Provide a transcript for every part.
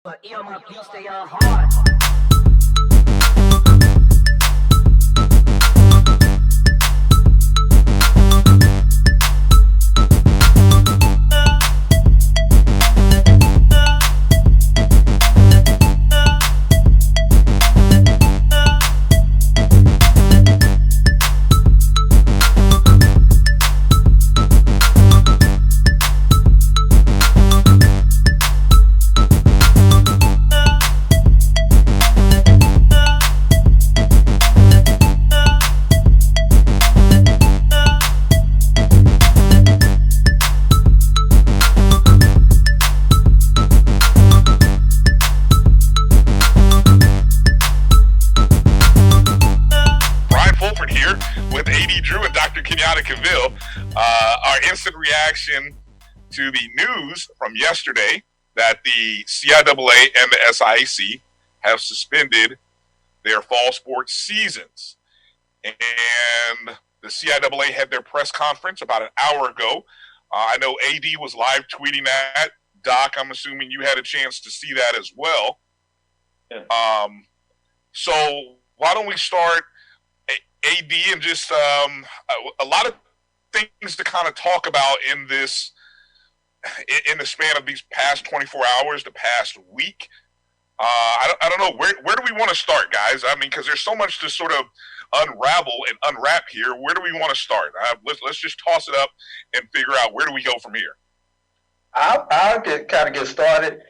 But my beats, they are hard. Kenyatta Cavil, our instant reaction to the news from yesterday that the CIAA and the SIAC have suspended their fall sports seasons. And the CIAA had their press conference about an hour ago. I know AD was live tweeting that. Doc, I'm assuming you had a chance to see that as well. Yeah. So why don't we start AD and just a lot of things to kind of talk about in the span of these past 24 hours, the past week. I don't know, where do we want to start, guys? I mean, because there's so much to sort of unravel and unwrap here. Where do we want to start? Let's just toss it up and figure out where do we go from here. I'll get started.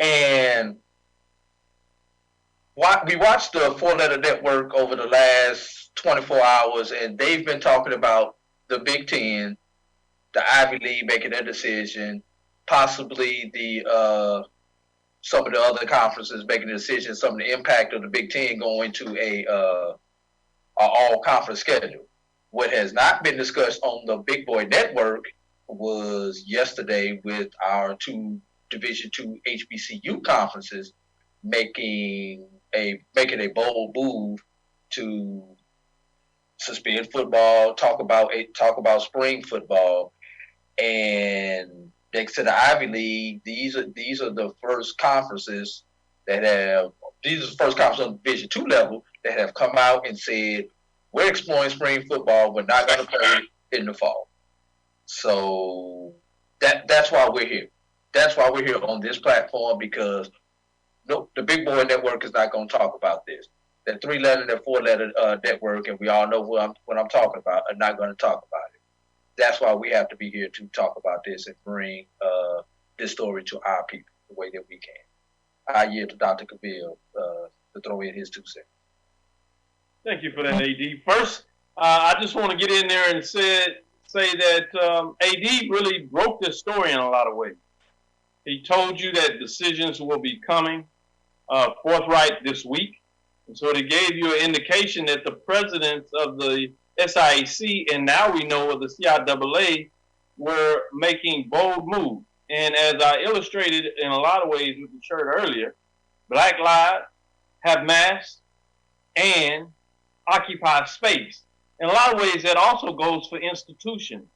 And we watched the four-letter network over the last 24 hours, and they've been talking about the Big Ten, the Ivy League making their decision, possibly some of the other conferences making a decision, some of the impact of the Big Ten going to a all-conference schedule. What has not been discussed on the Big Boy Network was yesterday with our two Division II HBCU conferences making a bold move to suspend football, talk about spring football, and next to the Ivy League, these are the first conferences on the Division II level that have come out and said we're exploring spring football. We're not going to play in the fall. So that's why we're here. That's why we're here on this platform, because the Big Boy Network is not going to talk about this. That three-letter, that four-letter network, and we all know what I'm talking about, are not going to talk about it. That's why we have to be here to talk about this and bring this story to our people the way that we can. I yield to Dr. Cavil to throw in his 2 cents. Thank you for that, AD. First, I just want to get in there and say that AD really broke this story in a lot of ways. He told you that decisions will be coming forthright this week. And so they gave you an indication that the presidents of the SIAC, and now we know of the CIAA, were making bold moves. And as I illustrated in a lot of ways with the shirt earlier, Black lives have masks and occupy space. In a lot of ways, that also goes for institutions.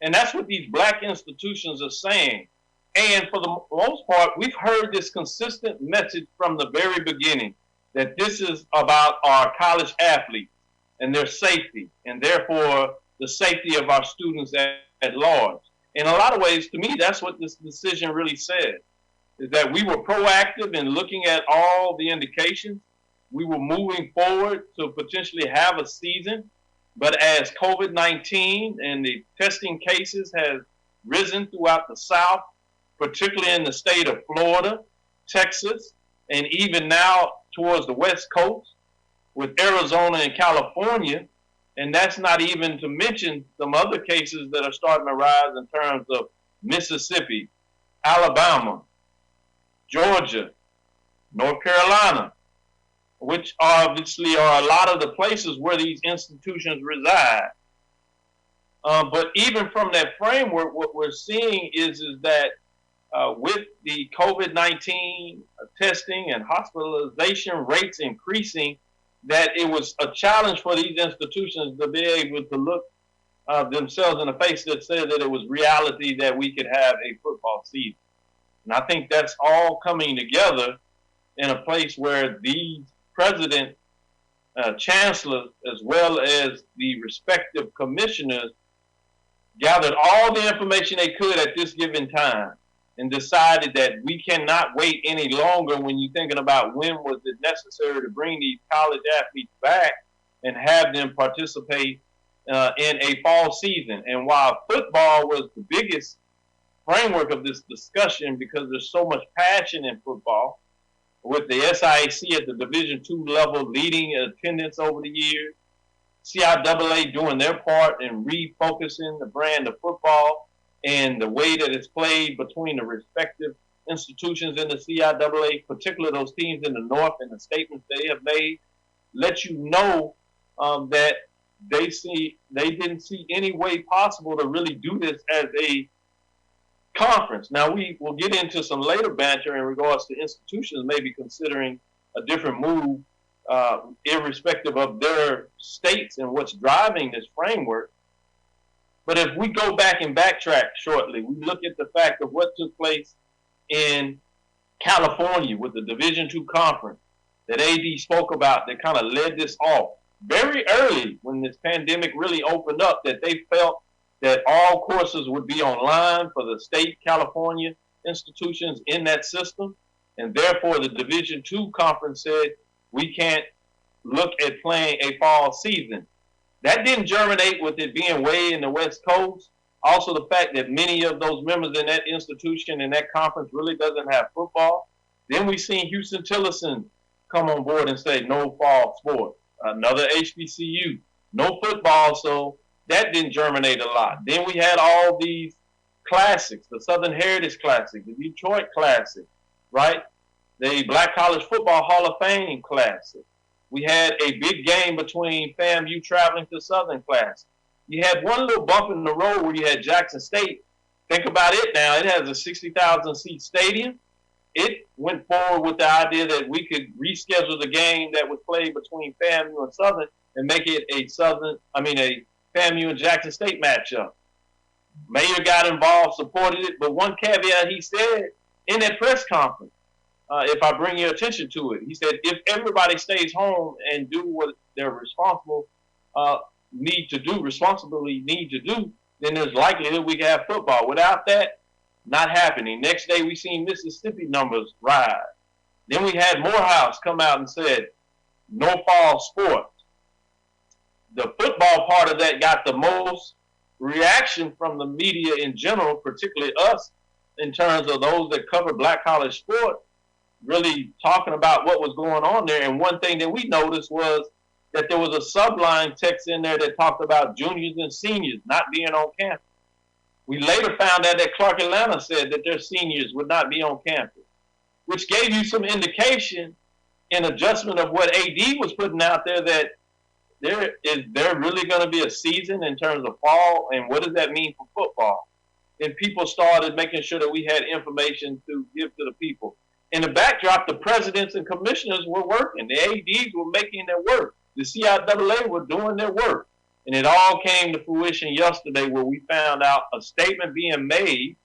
And that's what these Black institutions are saying. And for the most part, we've heard this consistent message from the very beginning, that this is about our college athletes and their safety, and therefore the safety of our students at large. In a lot of ways, to me, that's what this decision really said, is that we were proactive in looking at all the indications. We were moving forward to potentially have a season, but as COVID-19 and the testing cases have risen throughout the South, particularly in the state of Florida, Texas, and even now towards the West Coast with Arizona and California, and that's not even to mention some other cases that are starting to rise in terms of Mississippi, Alabama, Georgia, North Carolina, which obviously are a lot of the places where these institutions reside. But even from that framework, what we're seeing is that with the COVID-19 testing and hospitalization rates increasing, that it was a challenge for these institutions to be able to look themselves in the face that said that it was reality that we could have a football season. And I think that's all coming together in a place where these president, chancellors, as well as the respective commissioners gathered all the information they could at this given time and decided that we cannot wait any longer when you're thinking about when was it necessary to bring these college athletes back and have them participate in a fall season. And while football was the biggest framework of this discussion because there's so much passion in football, with the SIAC at the Division II level leading attendance over the years, CIAA doing their part in refocusing the brand of football and the way that it's played between the respective institutions in the CIAA, particularly those teams in the North and the statements they have made, let you know that they didn't see any way possible to really do this as a conference. Now, we will get into some later banter in regards to institutions maybe considering a different move, irrespective of their states and what's driving this framework. But if we go back and backtrack shortly, we look at the fact of what took place in California with the Division II conference that AD spoke about that kind of led this off very early when this pandemic really opened up, that they felt that all courses would be online for the state California institutions in that system. And therefore, the Division II conference said, we can't look at playing a fall season. That didn't germinate with it being way in the West Coast. Also, the fact that many of those members in that institution and that conference really doesn't have football. Then we seen Houston Tillotson come on board and say no fall sport. Another HBCU, no football, so that didn't germinate a lot. Then we had all these classics, the Southern Heritage Classic, the Detroit Classic, right? The Black College Football Hall of Fame Classic. We had a big game between FAMU traveling to Southern Classic. You had one little bump in the road where you had Jackson State. Think about it now. It has a 60,000 seat stadium. It went forward with the idea that we could reschedule the game that was played between FAMU and Southern and make it a FAMU and Jackson State matchup. Mayor got involved, supported it, but one caveat he said in that press conference, if I bring your attention to it, he said, if everybody stays home and do what they're responsibly need to do, then there's likelihood we can have football. Without that, not happening. Next day, we seen Mississippi numbers rise. Then we had Morehouse come out and said, no fall sports. The football part of that got the most reaction from the media in general, particularly us, in terms of those that cover black college sport, really talking about what was going on there. And one thing that we noticed was that there was a subline text in there that talked about juniors and seniors not being on campus. We later found out that Clark Atlanta said that their seniors would not be on campus, which gave you some indication in adjustment of what AD was putting out there, that there really going to be a season in terms of fall, and what does that mean for football? And people started making sure that we had information to give to the people. In the backdrop, the presidents and commissioners were working. The ADs were making their work. The CIAA were doing their work. And it all came to fruition yesterday where we found out a statement being made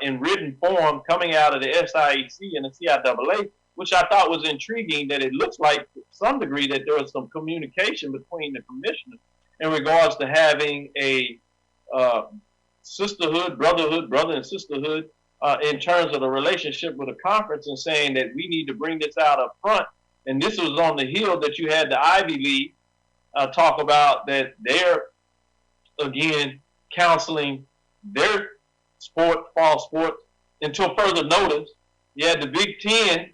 in written form coming out of the SIAC and the CIAA, which I thought was intriguing, that it looks like to some degree that there was some communication between the commissioners in regards to having a sisterhood, brother and sisterhood, in terms of the relationship with the conference, and saying that we need to bring this out up front. And this was on the hill that you had the Ivy League talk about that they're, again, counseling their fall sport until further notice. You had the Big Ten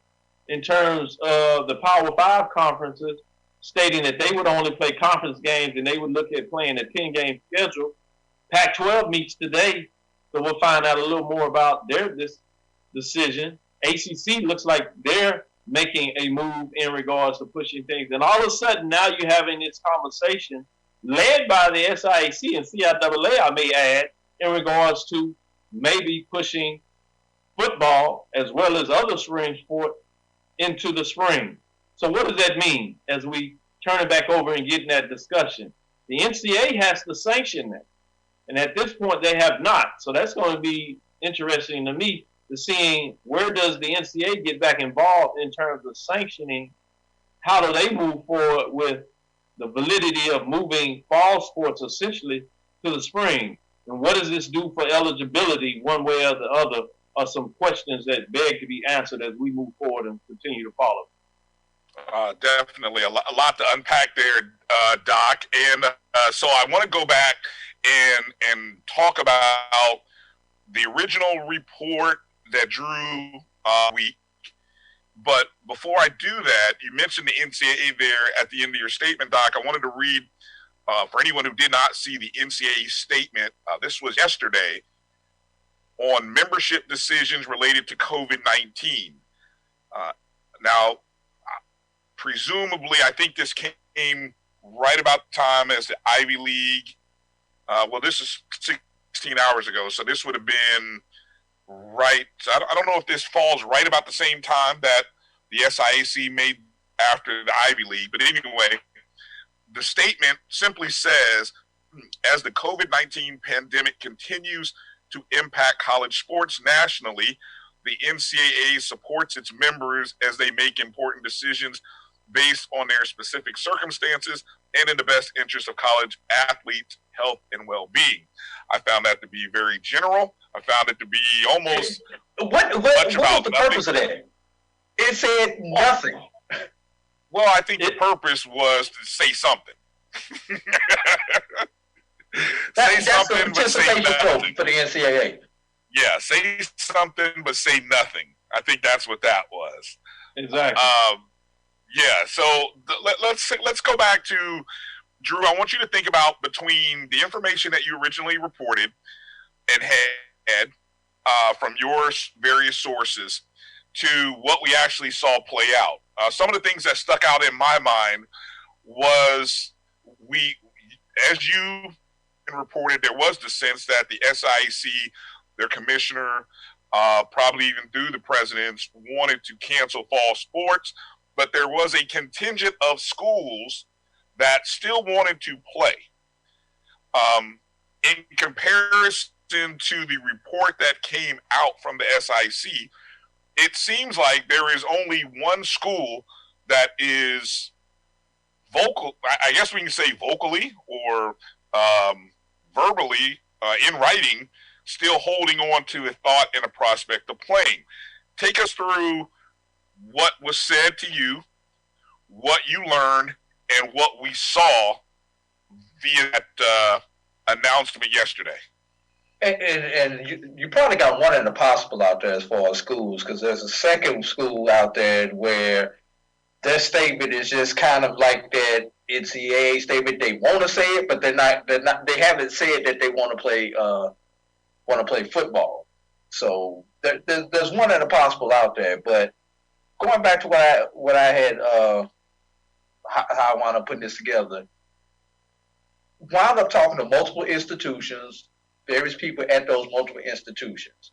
in terms of the Power 5 conferences stating that they would only play conference games and they would look at playing a 10-game schedule. Pac-12 meets today, so we'll find out a little more about this decision. ACC looks like they're making a move in regards to pushing things. And all of a sudden, now you're having this conversation led by the SIAC and CIAA, I may add, in regards to maybe pushing football as well as other spring sport into the spring. So what does that mean as we turn it back over and get in that discussion? The NCAA has to sanction that. And at this point, they have not. So that's going to be interesting to me to seeing where does the NCAA get back involved in terms of sanctioning. How do they move forward with the validity of moving fall sports essentially to the spring? And what does this do for eligibility one way or the other are some questions that beg to be answered as we move forward and continue to follow. Definitely a lot to unpack there, Doc. And so I want to go back and talk about the original report that drew week. But before I do that, you mentioned the NCAA there at the end of your statement, Doc. I wanted to read, for anyone who did not see the NCAA statement, this was yesterday, on membership decisions related to COVID-19. Now, presumably, I think this came right about the time as the Ivy League. Well, this is 16 hours ago, so this would have been right. So I don't know if this falls right about the same time that the SIAC made after the Ivy League. But anyway, the statement simply says, as the COVID-19 pandemic continues to impact college sports nationally, the NCAA supports its members as they make important decisions based on their specific circumstances and in the best interest of college athletes' health and well-being. I found that to be very general. I found it to be almost what was the purpose of that? It said nothing. Well, I think the purpose was to say something. That's the participation trophy for the NCAA. Yeah, say something but say nothing. I think that's what that was. Exactly. Yeah. So let's go back to Drew. I want you to think about between the information that you originally reported and had from your various sources to what we actually saw play out. Some of the things that stuck out in my mind was as you reported, there was the sense that the SIAC, their commissioner, probably even through the presidents, wanted to cancel fall sports, but there was a contingent of schools that still wanted to play. In comparison to the report that came out from the SIC, it seems like there is only one school that is vocal. I guess we can say vocally or verbally in writing, still holding on to a thought and a prospect of playing. Take us through what was said to you, what you learned, and what we saw via that announcement yesterday. And you probably got one in the possible out there as far as schools, because there's a second school out there where their statement is just kind of like that NCAA statement. They want to say it, but they haven't said that they want to play football. So there's one in the possible out there. But going back to what I had, how I wound up putting this together, wound up talking to multiple institutions, various people at those multiple institutions.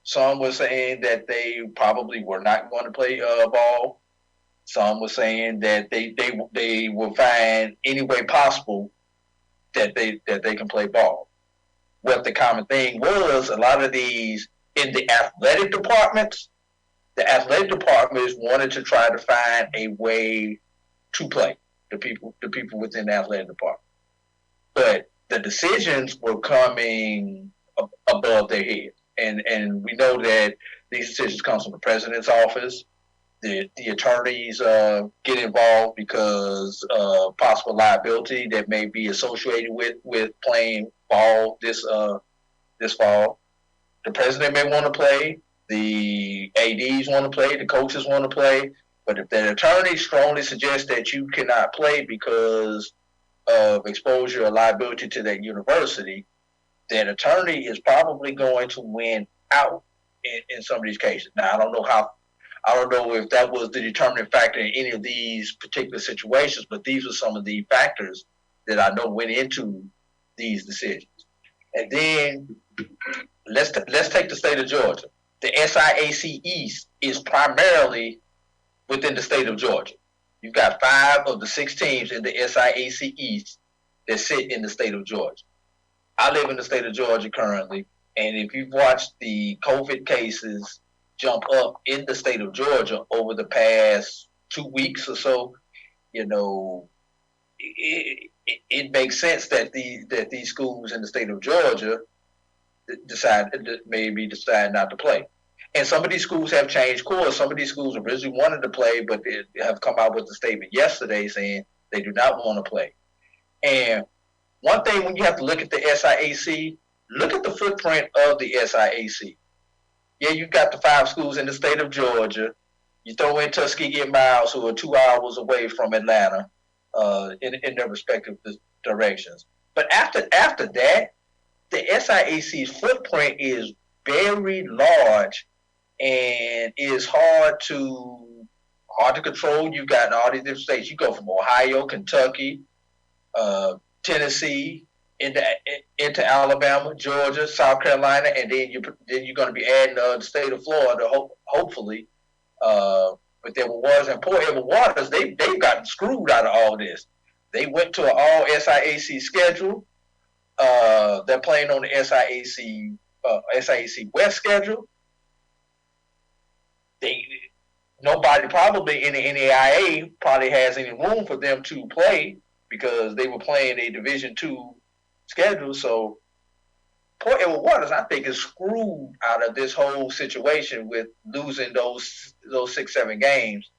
Some were saying that they probably were not going to play ball. Some were saying that they will find any way possible that they can play ball. What the common thing was, a lot of these in the athletic departments, the athletic departments wanted to try to find a way to play, the people within the athletic department. But the decisions were coming above their head. And we know that these decisions come from the president's office. The attorneys get involved because of possible liability that may be associated with playing ball this fall. The president may want to play. The ADs want to play. The coaches want to play. But if the attorney strongly suggests that you cannot play because of exposure or liability to that university, that attorney is probably going to win out in some of these cases. Now, I don't know if that was the determining factor in any of these particular situations, but these are some of the factors that I know went into these decisions. And then let's take the state of Georgia. The SIAC East is primarily within the state of Georgia. You've got 5 of the 6 teams in the SIAC East that sit in the state of Georgia. I live in the state of Georgia currently. And if you've watched the COVID cases jump up in the state of Georgia over the past 2 weeks or so, it makes sense that these schools in the state of Georgia decide not to play. And some of these schools have changed course. Some of these schools originally wanted to play, but they have come out with a statement yesterday saying they do not want to play. And one thing, when you have to look at the SIAC, look at the footprint of the SIAC. Yeah, you've got the 5 schools in the state of Georgia. You throw in Tuskegee and Miles, who are 2 hours away from Atlanta, in their respective directions. But after that, the SIAC's footprint is very large and is hard to control. You've got all these different states. You go from Ohio, Kentucky, Tennessee, into Alabama, Georgia, South Carolina, and then you're going to be adding the state of Florida, hopefully. But there was, and Port Edward Waters, they've gotten screwed out of all this. They went to an all SIAC schedule. They're playing on the SIAC West schedule. Nobody probably in the NAIA probably has any room for them to play because they were playing a Division II schedule. So Port Edward Waters, I think, is screwed out of this whole situation with losing those 6-7 games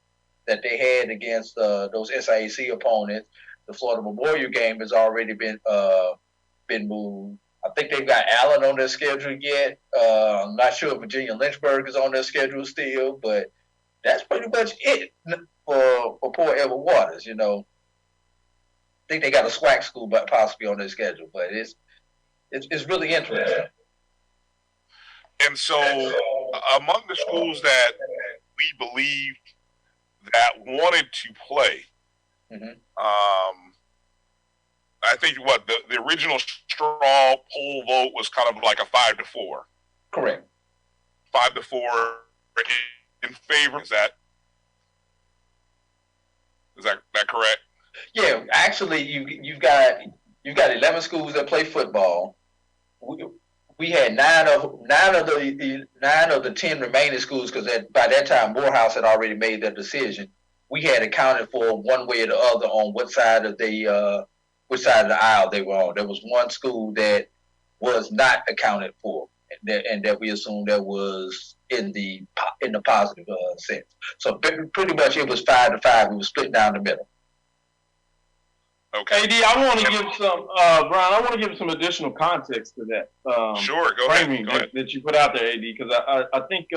that they had against those SIAC opponents. The Florida Memorial game has already been moved. I think they've got Allen on their schedule yet. I'm not sure if Virginia Lynchburg is on their schedule still, but that's pretty much it for Port Edward Waters. I think they got a SWAC school, but possibly on their schedule, but it's really interesting. And so, among the schools that we believe that wanted to play, I think the original straw poll vote was kind of like a 5-4. Correct. 5-4 in favor. Is that correct? Yeah, actually, you've got 11 schools that play football. We had nine of the 10 remaining schools, because by that time Morehouse had already made their decision. We had accounted for one way or the other on which side of the aisle they were on. There was one school that was not accounted for, and that we assumed that was in the positive sense. So pretty much it was 5-5. We were split down the middle. Okay. AD, I want to give some, Brian, I want to give some additional context to that. Sure, go framing ahead. that you put out there, AD, because I think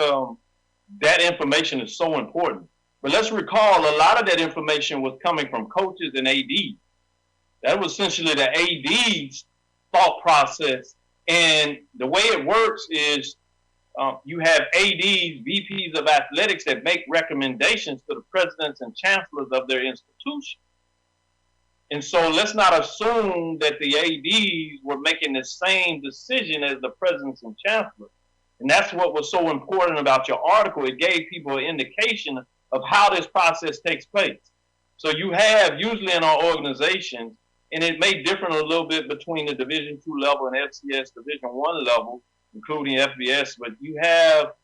that information is so important. But let's recall, a lot of that information was coming from coaches and AD. That was essentially the AD's thought process. And the way it works is you have ADs, VPs of athletics that make recommendations to the presidents and chancellors of their institution. And so let's not assume that the ADs were making the same decision as the presidents and chancellors. And that's what was so important about your article. It gave people an indication of how this process takes place. So you have, usually in our organizations, and it may differ a little bit between the Division II level and FCS Division I level, including FBS, but you have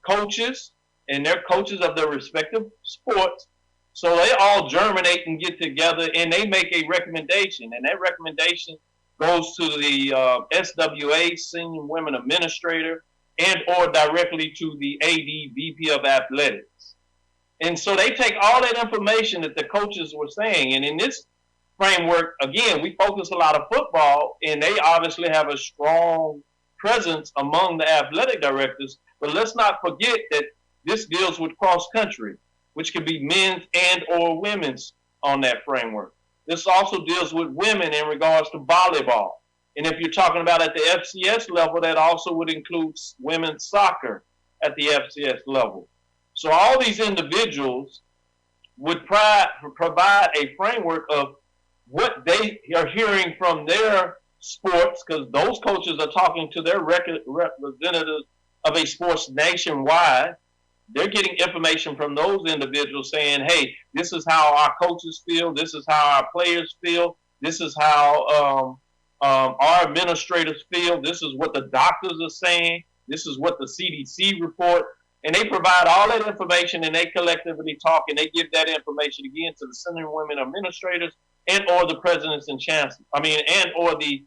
coaches, and they're coaches of their respective sports. So they all germinate and get together, and they make a recommendation, and that recommendation goes to the SWA, Senior Women Administrator, and or directly to the AD, VP of Athletics. And so they take all that information that the coaches were saying, and in this framework, again, we focus a lot of football, and they obviously have a strong presence among the athletic directors, but let's not forget that this deals with cross-country, which could be men's and or women's on that framework. This also deals with women in regards to volleyball. And if you're talking about at the FCS level, that also would include women's soccer at the FCS level. So all these individuals would provide a framework of what they are hearing from their sports, because those coaches are talking to their representatives of a sports nationwide. They're getting information from those individuals saying, hey, this is how our coaches feel. This is how our players feel. This is how Our administrators feel this is what the doctors are saying. This is what the CDC report. And they provide all that information, and they collectively talk, and they give that information again to the Senate women administrators and or the presidents and chancellors. And or the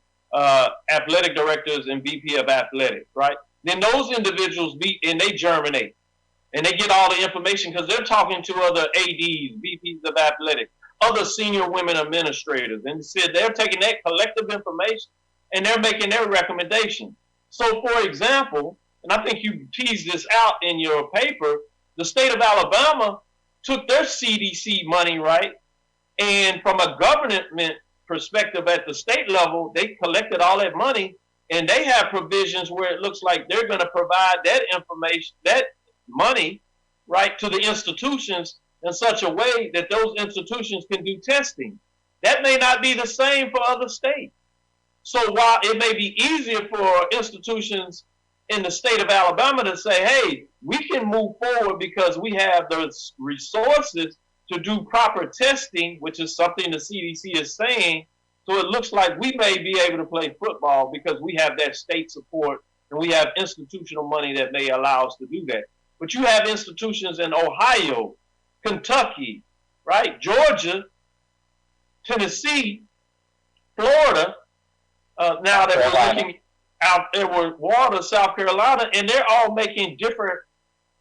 athletic directors and VP of athletics, right? Then those individuals and they germinate, and they get all the information because they're talking to other ADs, VPs of athletics, other senior women administrators, and said they're taking that collective information and they're making their recommendation. So, for example, and I think you teased this out in your paper, the state of Alabama took their CDC money, right? And from a government perspective at the state level, they collected all that money, and they have provisions where it looks like they're going to provide that information, that money, right, to the institutions in such a way that those institutions can do testing. That may not be the same for other states. So while it may be easier for institutions in the state of Alabama to say, hey, we can move forward because we have the resources to do proper testing, which is something the CDC is saying. So it looks like we may be able to play football because we have that state support and we have institutional money that may allow us to do that. But you have institutions in Ohio, Kentucky, right, Georgia, Tennessee, Florida, now that we're looking out Edgewater, South Carolina, and they're all making different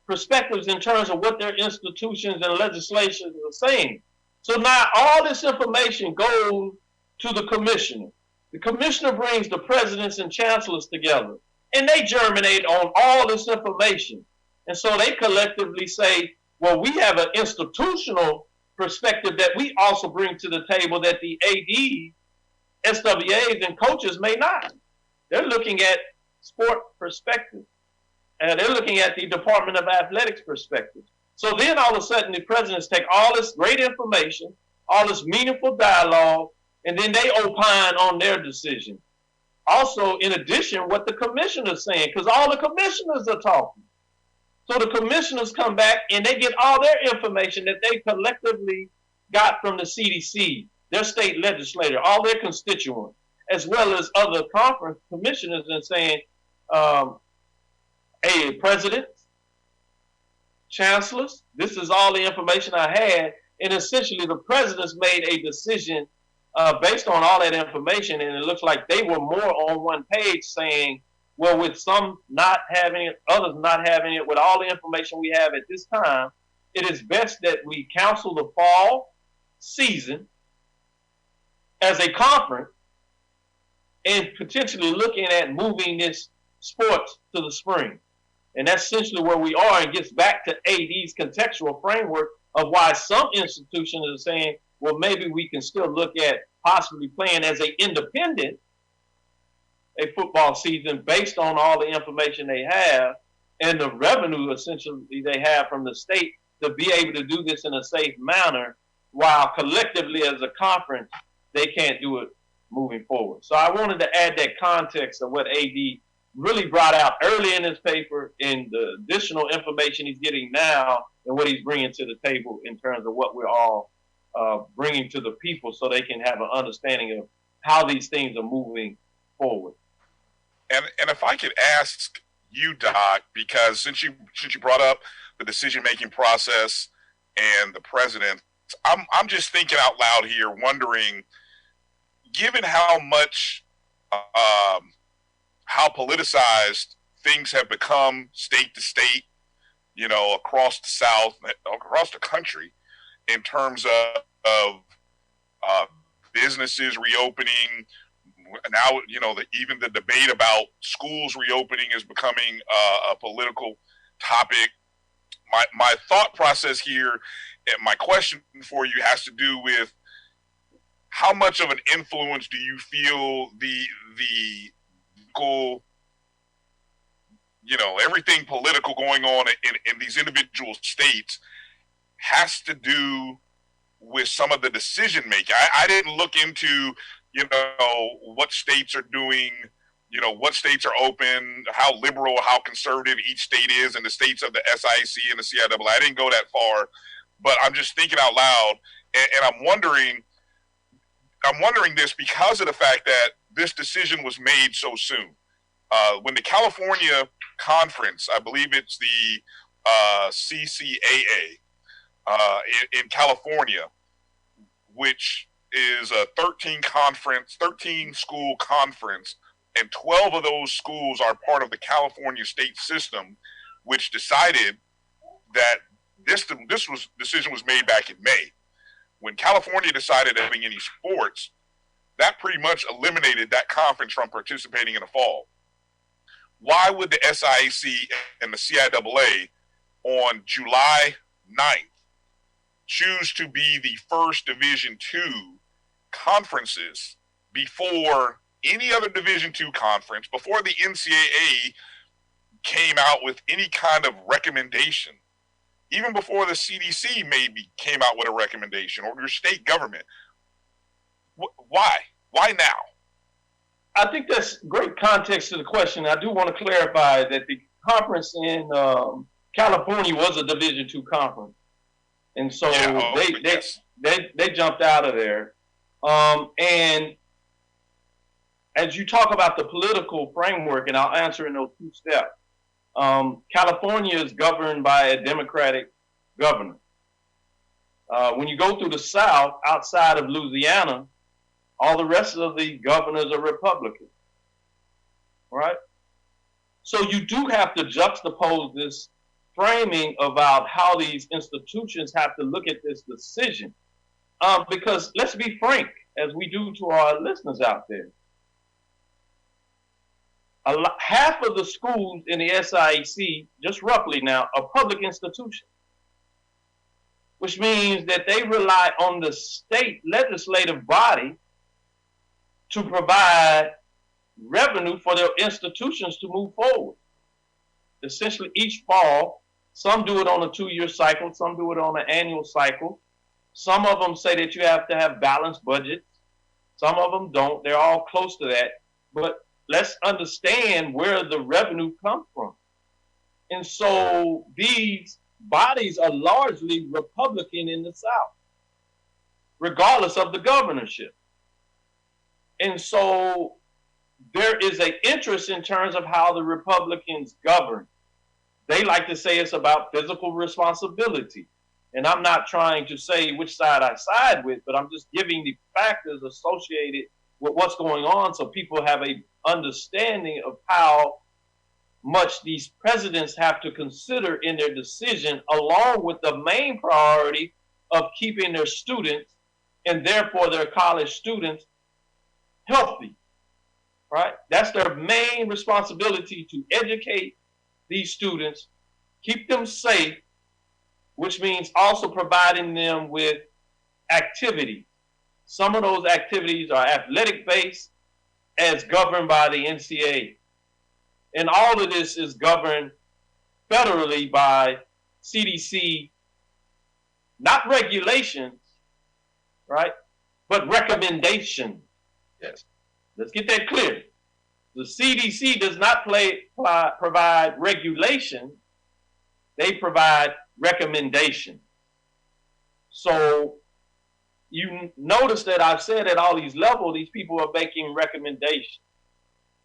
perspectives in terms of what their institutions and legislations are saying. So now all this information goes to the commissioner. The commissioner brings the presidents and chancellors together, and they germinate on all this information. And so they collectively say, well, we have an institutional perspective that we also bring to the table that the ADs, SWAs, and coaches may not. They're looking at sport perspective, and they're looking at the Department of Athletics perspective. So then all of a sudden the presidents take all this great information, all this meaningful dialogue, and then they opine on their decision. Also, in addition, what the commissioners saying, because all the commissioners are talking. So the commissioners come back and they get all their information that they collectively got from the CDC, their state legislator, all their constituents, as well as other conference commissioners, and saying, hey, presidents, chancellors, this is all the information I had. And essentially the presidents made a decision based on all that information, and it looks like they were more on one page saying, well, with some not having it, others not having it, with all the information we have at this time, it is best that we counsel the fall season as a conference and potentially looking at moving this sports to the spring. And that's essentially where we are, and gets back to AD's contextual framework of why some institutions are saying, well, maybe we can still look at possibly playing as an independent a football season based on all the information they have and the revenue essentially they have from the state to be able to do this in a safe manner, while collectively as a conference, they can't do it moving forward. So I wanted to add that context of what AD really brought out early in his paper and the additional information he's getting now and what he's bringing to the table in terms of what we're all bringing to the people so they can have an understanding of how these things are moving forward. And if I could ask you, Doc, because since you brought up the decision-making process and the president, I'm just thinking out loud here, wondering, given how much, how politicized things have become state to state, you know, across the South, across the country, in terms of businesses reopening. Now, you know, even the debate about schools reopening is becoming a political topic. My thought process here, and my question for you, has to do with how much of an influence do you feel the you know, everything political going on in these individual states has to do with some of the decision making. I didn't look into, you know, what states are doing, you know, what states are open, how liberal, how conservative each state is, and the states of the SIAC and the CIAA. I didn't go that far, but I'm just thinking out loud, and I'm wondering this because of the fact that this decision was made so soon. When the California conference, I believe it's the CCAA in California, which is a 13 school conference, and 12 of those schools are part of the California state system, which decided that this decision was made back in May. When California decided having any sports, that pretty much eliminated that conference from participating in the fall. Why would the SIAC and the CIAA on July 9th choose to be the first Division II conferences before any other Division II conference, before the NCAA came out with any kind of recommendation, even before the CDC maybe came out with a recommendation, or your state government? Why? Why now? I think that's great context to the question. I do want to clarify that the conference in California was a Division II conference, and so they jumped out of there. And as you talk about the political framework, and I'll answer in those two steps. California is governed by a Democratic governor. When you go through the South, outside of Louisiana, all the rest of the governors are Republican, right? So you do have to juxtapose this framing about how these institutions have to look at this decision. Because let's be frank, as we do to our listeners out there, half of the schools in the SIAC, just roughly now, are public institutions, which means that they rely on the state legislative body to provide revenue for their institutions to move forward. Essentially, each fall, some do it on a 2-year cycle, some do it on an annual cycle. Some of them say that you have to have balanced budgets. Some of them don't. They're all close to that. But let's understand where the revenue comes from. And so these bodies are largely Republican in the South, regardless of the governorship. And so there is an interest in terms of how the Republicans govern. They like to say it's about fiscal responsibility. And I'm not trying to say which side I side with, but I'm just giving the factors associated with what's going on so people have a understanding of how much these presidents have to consider in their decision, along with the main priority of keeping their students, and therefore their college students, healthy, right? That's their main responsibility, to educate these students, keep them safe, which means also providing them with activities. Some of those activities are athletic-based, as governed by the NCAA. And all of this is governed federally by CDC, not regulations, right, but recommendations. Yes. Let's get that clear. The CDC does not provide regulation. They provide recommendation. So you notice that I've said at all these levels, these people are making recommendations.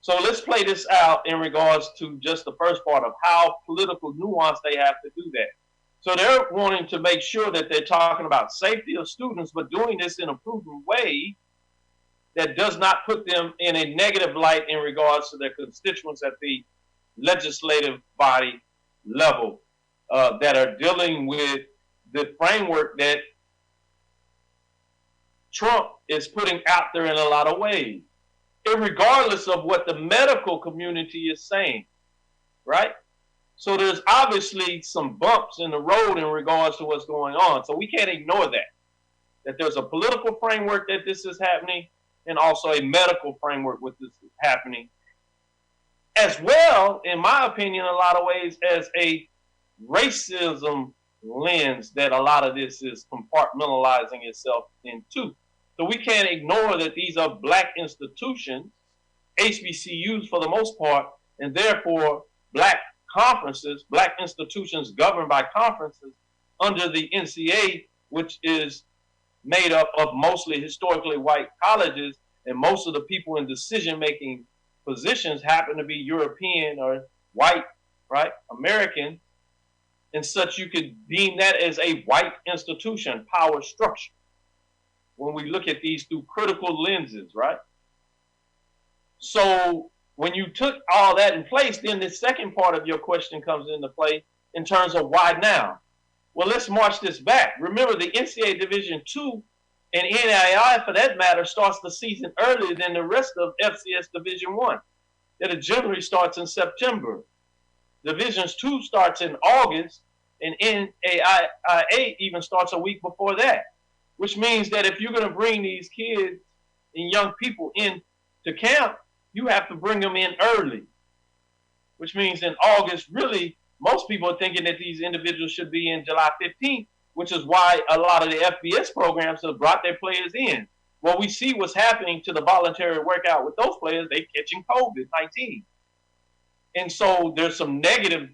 So let's play this out in regards to just the first part of how political nuance they have to do that. So they're wanting to make sure that they're talking about safety of students, but doing this in a prudent way that does not put them in a negative light in regards to their constituents at the legislative body level that are dealing with the framework that Trump is putting out there in a lot of ways, irregardless of what the medical community is saying, right? So there's obviously some bumps in the road in regards to what's going on. So we can't ignore that there's a political framework that this is happening, and also a medical framework with this is happening, as well, in my opinion, a lot of ways, as a racism lens that a lot of this is compartmentalizing itself into. So we can't ignore that these are black institutions, HBCUs for the most part, and therefore black conferences, black institutions governed by conferences under the NCAA, which is made up of mostly historically white colleges and most of the people in decision-making positions happen to be European or white, right, American, and such, you could deem that as a white institution, power structure, when we look at these through critical lenses, right? So when you took all that in place, then the second part of your question comes into play in terms of why now? Well, let's march this back. Remember, the NCAA Division II and NAIA, for that matter, starts the season earlier than the rest of FCS Division I. It generally starts in September. Divisions 2 starts in August, and NAIA even starts a week before that, which means that if you're going to bring these kids and young people in to camp, you have to bring them in early, which means in August, really, most people are thinking that these individuals should be in July 15th, which is why a lot of the FBS programs have brought their players in. Well, we see what's happening to the voluntary workout with those players. They're catching COVID-19. And so there's some negative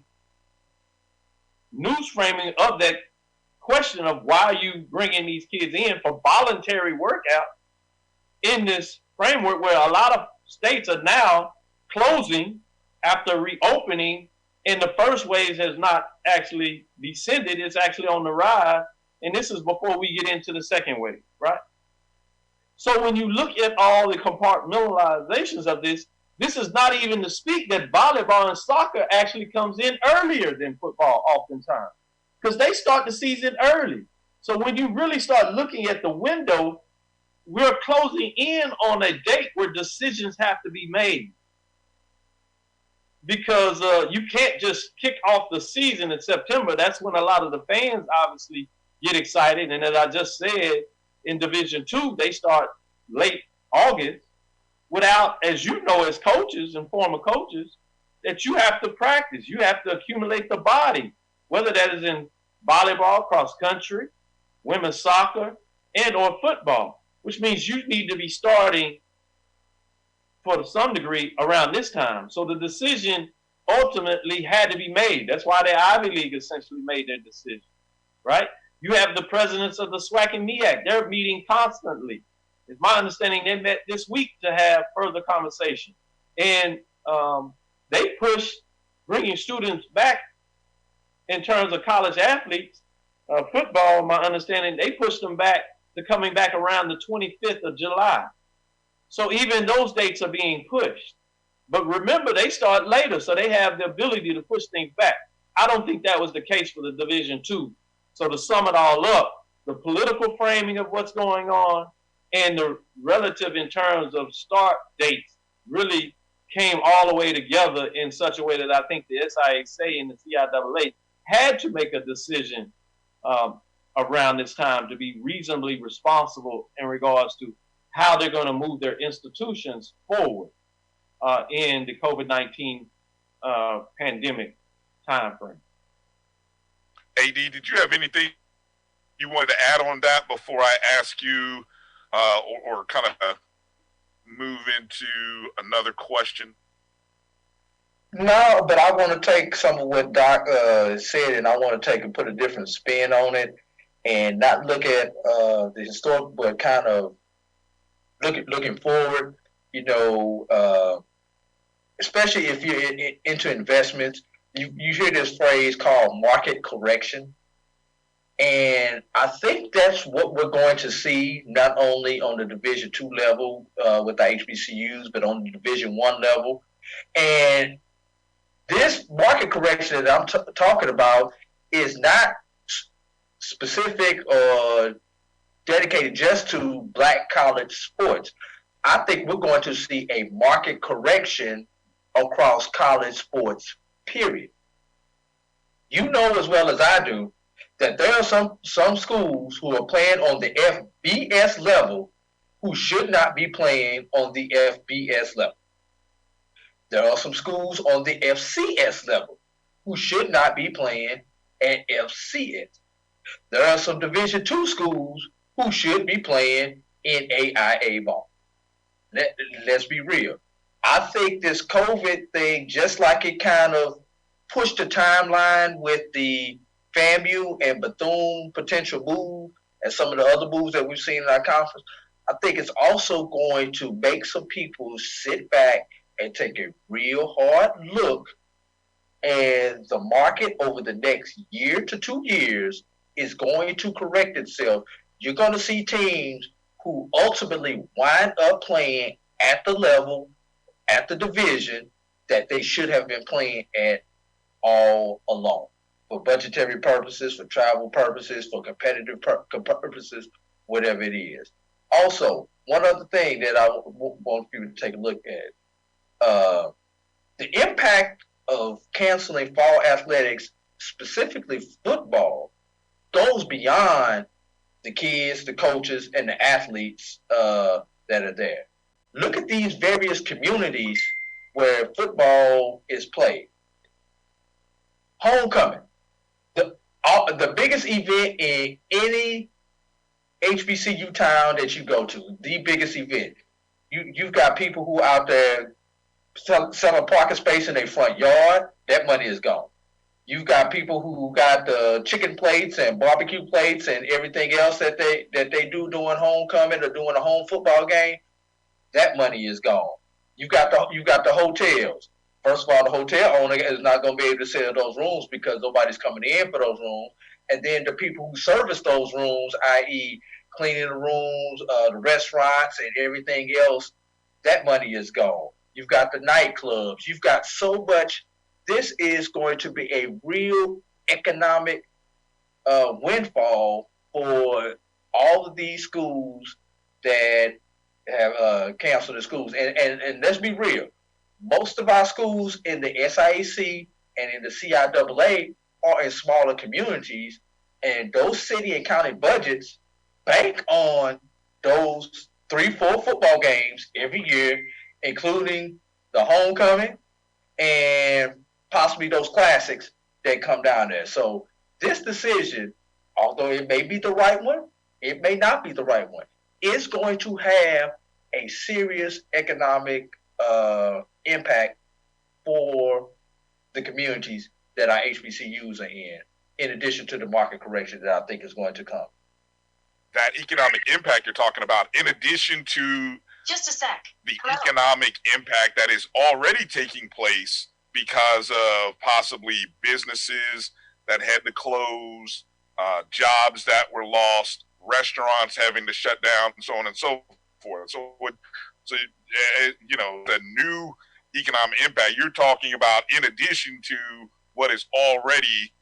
news framing of that question of why are you bringing these kids in for voluntary workout in this framework where a lot of states are now closing after reopening, and the first wave has not actually descended. It's actually on the rise, and this is before we get into the second wave, right? So when you look at all the compartmentalizations of this, this is not even to speak that volleyball and soccer actually comes in earlier than football oftentimes, because they start the season early. So when you really start looking at the window, we're closing in on a date where decisions have to be made. Because you can't just kick off the season in September. That's when a lot of the fans obviously get excited. And as I just said, in Division II, they start late August without, as you know, as coaches and former coaches, that you have to practice. You have to accumulate the body, whether that is in volleyball, cross country, women's soccer, and or football, which means you need to be starting for some degree around this time. So the decision ultimately had to be made. That's why the Ivy League essentially made their decision, right? You have the presidents of the SWAC and MEAC. They're meeting constantly. It's my understanding they met this week to have further conversation. And they pushed bringing students back in terms of college athletes. Football, my understanding, they pushed them back to coming back around the 25th of July. So even those dates are being pushed. But remember, they start later, so they have the ability to push things back. I don't think that was the case for the Division II. So to sum it all up, the political framing of what's going on and the relative in terms of start dates really came all the way together in such a way that I think the SIAC and the CIAA had to make a decision around this time to be reasonably responsible in regards to how they're going to move their institutions forward in the COVID-19 pandemic timeframe. AD, did you have anything you wanted to add on that before I ask you or kind of move into another question? No, but I want to take some of what Doc said, and I want to take and put a different spin on it, and not look at the historical, but kind of looking forward. You know, especially if you're into investments, you hear this phrase called market correction, and I think that's what we're going to see not only on the Division II level with the HBCUs, but on the Division I level, and this market correction that I'm talking about is not specific or dedicated just to black college sports. I think we're going to see a market correction across college sports, period. You know as well as I do that there are some schools who are playing on the FBS level who should not be playing on the FBS level. There are some schools on the FCS level who should not be playing at FCS. There are some Division II schools who should be playing in AIA ball. Let's be real. I think this COVID thing, just like it kind of pushed the timeline with the FAMU and Bethune potential move and some of the other moves that we've seen in our conference, I think it's also going to make some people sit back and take a real hard look. And the market over the next year to 2 years is going to correct itself. You're going to see teams who ultimately wind up playing at the level, at the division that they should have been playing at all along. For budgetary purposes, for travel purposes, for competitive purposes, whatever it is. Also, one other thing that I want people to take a look at, the impact of canceling fall athletics, specifically football, goes beyond the kids, the coaches, and the athletes that are there. Look at these various communities where football is played. Homecoming, the biggest event in any HBCU town that you go to, the biggest event. You've got people who out there selling parking space in their front yard. That money is gone. You've got people who got the chicken plates and barbecue plates and everything else that they do during homecoming or during a home football game. That money is gone. You got the hotels. First of all, the hotel owner is not going to be able to sell those rooms because nobody's coming in for those rooms. And then the people who service those rooms, i.e., cleaning the rooms, the restaurants, and everything else, that money is gone. You've got the nightclubs. You've got so much. This is going to be a real economic windfall for all of these schools that have canceled the schools. And let's be real. Most of our schools in the SIAC and in the CIAA are in smaller communities, and those city and county budgets bank on those 3-4 football games every year, including the homecoming and possibly those classics that come down there. So this decision, although it may be the right one, it may not be the right one, is going to have a serious economic impact for the communities that our HBCUs are in addition to the market correction that I think is going to come. That economic impact you're talking about, in addition to Just a sec. the Hello? economic impact that is already taking place because of possibly businesses that had to close, jobs that were lost, restaurants having to shut down, and so on and so forth. So the new economic impact you're talking about, in addition to what is already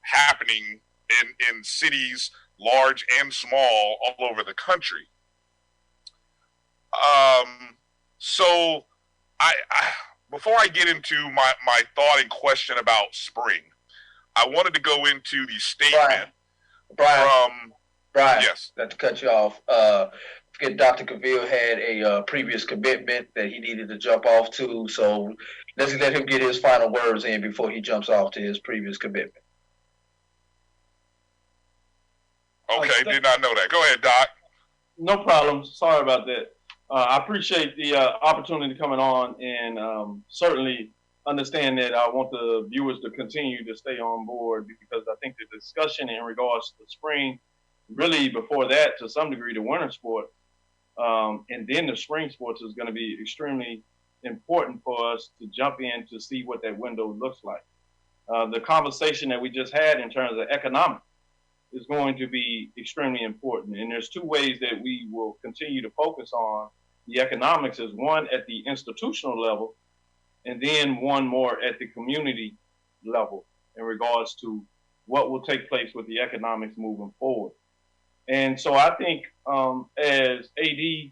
happening in cities, large and small, all over the country. So I before I get into my thought and question about spring, I wanted to go into the statement Bryan, yes. not to cut you off. Forget Dr. Cavil had a previous commitment that he needed to jump off to, so let's let him get his final words in before he jumps off to his previous commitment. Okay, did not know that. Go ahead, Doc. No problem. Sorry about that. I appreciate the opportunity coming on, and certainly understand that I want the viewers to continue to stay on board, because I think the discussion in regards to spring, really before that, to some degree, the winter sport, and then the spring sports is going to be extremely important for us to jump in to see what that window looks like. The conversation that we just had in terms of economics is going to be extremely important. And there's two ways that we will continue to focus on the economics, is one at the institutional level, and then one more at the community level in regards to what will take place with the economics moving forward. And so I think, as AD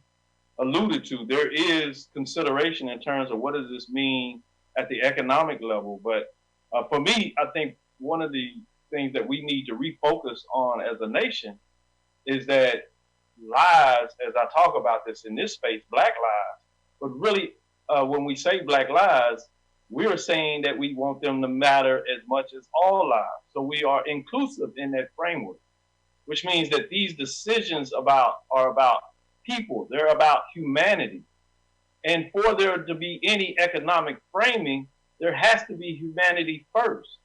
alluded to, there is consideration in terms of what does this mean at the economic level. But for me, I think one of the things that we need to refocus on as a nation is that lives, as I talk about this in this space, Black lives, but really when we say Black lives, we are saying that we want them to matter as much as all lives. So we are inclusive in that framework, which means that these decisions are about people. They're about humanity. And for there to be any economic framing, there has to be humanity first.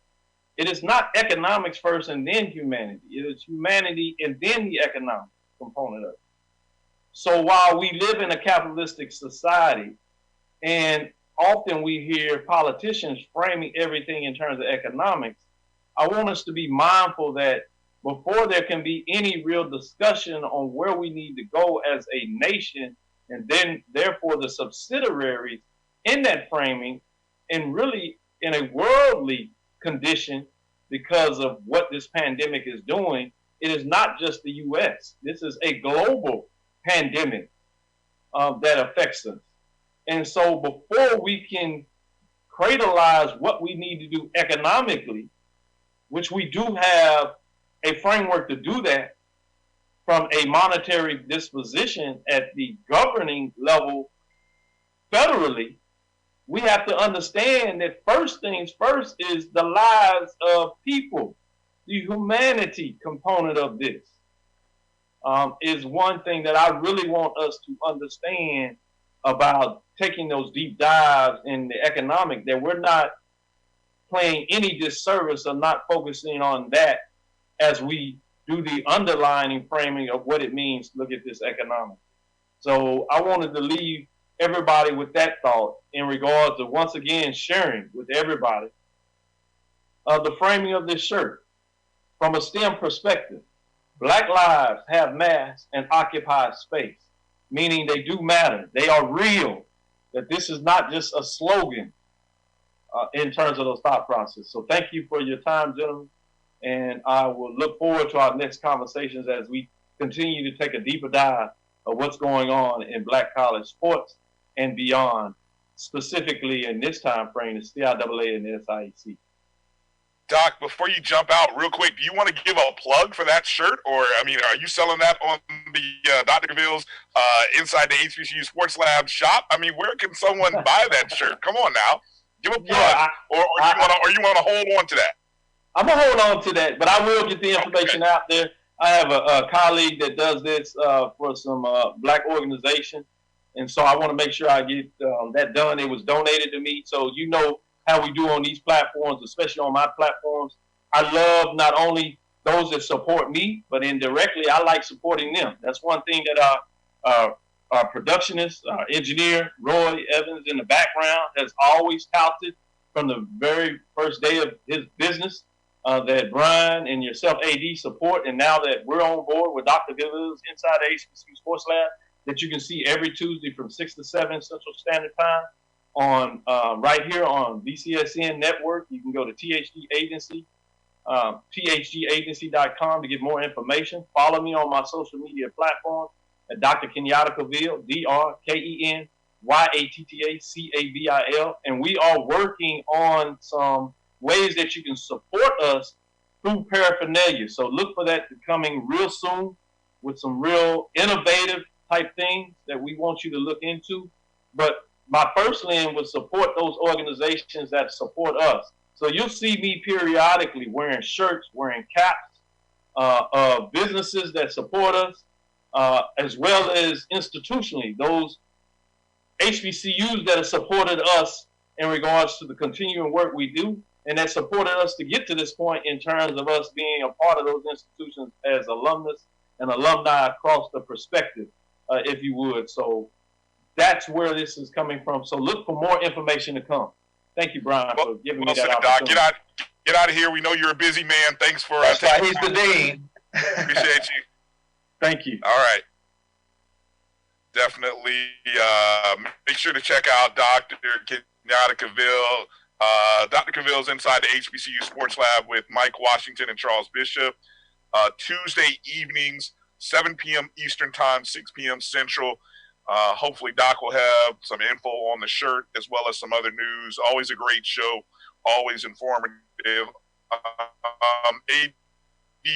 It is not economics first and then humanity. It is humanity and then the economic component of it. So while we live in a capitalistic society, and often we hear politicians framing everything in terms of economics, I want us to be mindful that before there can be any real discussion on where we need to go as a nation, and then therefore the subsidiaries in that framing, and really in a worldly condition because of what this pandemic is doing, it is not just the U.S. This is a global pandemic that affects us. And so before we can cradleize what we need to do economically, which we do have a framework to do that from a monetary disposition at the governing level federally, we have to understand that first things first is the lives of people. The humanity component of this is one thing that I really want us to understand about taking those deep dives in the economic, that we're not playing any disservice of not focusing on that as we do the underlying framing of what it means to look at this economic. So I wanted to leave everybody with that thought in regards to, once again, sharing with everybody the framing of this shirt from a STEM perspective. Black lives have mass and occupy space, meaning they do matter. They are real, that this is not just a slogan in terms of those thought process. So thank you for your time, gentlemen. And I will look forward to our next conversations as we continue to take a deeper dive of what's going on in Black college sports and beyond, specifically in this time frame, the CIAA and the SIAC. Doc, before you jump out real quick, do you want to give a plug for that shirt? Or, I mean, are you selling that on the Dr. Cavil's Inside the HBCU SportsLab shop? I mean, where can someone buy that shirt? Come on now. Give a plug. Yeah, or you want to hold on to that? I'm going to hold on to that, but I will get the information out there. I have a colleague that does this for some Black organization, and so I want to make sure I get that done. It was donated to me, so you know how we do on these platforms, especially on my platforms. I love not only those that support me, but indirectly, I like supporting them. That's one thing that our productionist, our engineer, Roy Evans in the background, has always touted from the very first day of his business, that Bryan and yourself, A.D., support. And now that we're on board with Dr. Cavil's Inside the HBCU SportsLab, that you can see every Tuesday from 6 to 7 Central Standard Time on right here on BCSN Network. You can go to THD Agency, THDagency.com to get more information. Follow me on my social media platforms at Dr. Kenyatta Cavil, DrKenyattaCavil, and we are working on some ways that you can support us through paraphernalia. So look for that coming real soon with some real innovative type things that we want you to look into. But my first lane would support those organizations that support us. So you'll see me periodically wearing shirts, wearing caps of businesses that support us, as well as institutionally, those HBCUs that have supported us in regards to the continuing work we do, and that supported us to get to this point in terms of us being a part of those institutions as alumnus and alumni across the perspective, if you would. So that's where this is coming from. So look for more information to come. Thank you, Bryan, for giving me that opportunity. Doc. Get out of here. We know you're a busy man. Thanks for that's why he's the dean. Appreciate you. Thank you. All right. Definitely make sure to check out Dr. Kenyatta Cavil. Dr. Cavil's Inside the HBCU Sports Lab with Mike Washington and Charles Bishop. Tuesday evenings, 7 p.m. Eastern Time, 6 p.m. Central. Hopefully Doc will have some info on the shirt as well as some other news. Always a great show, always informative. AD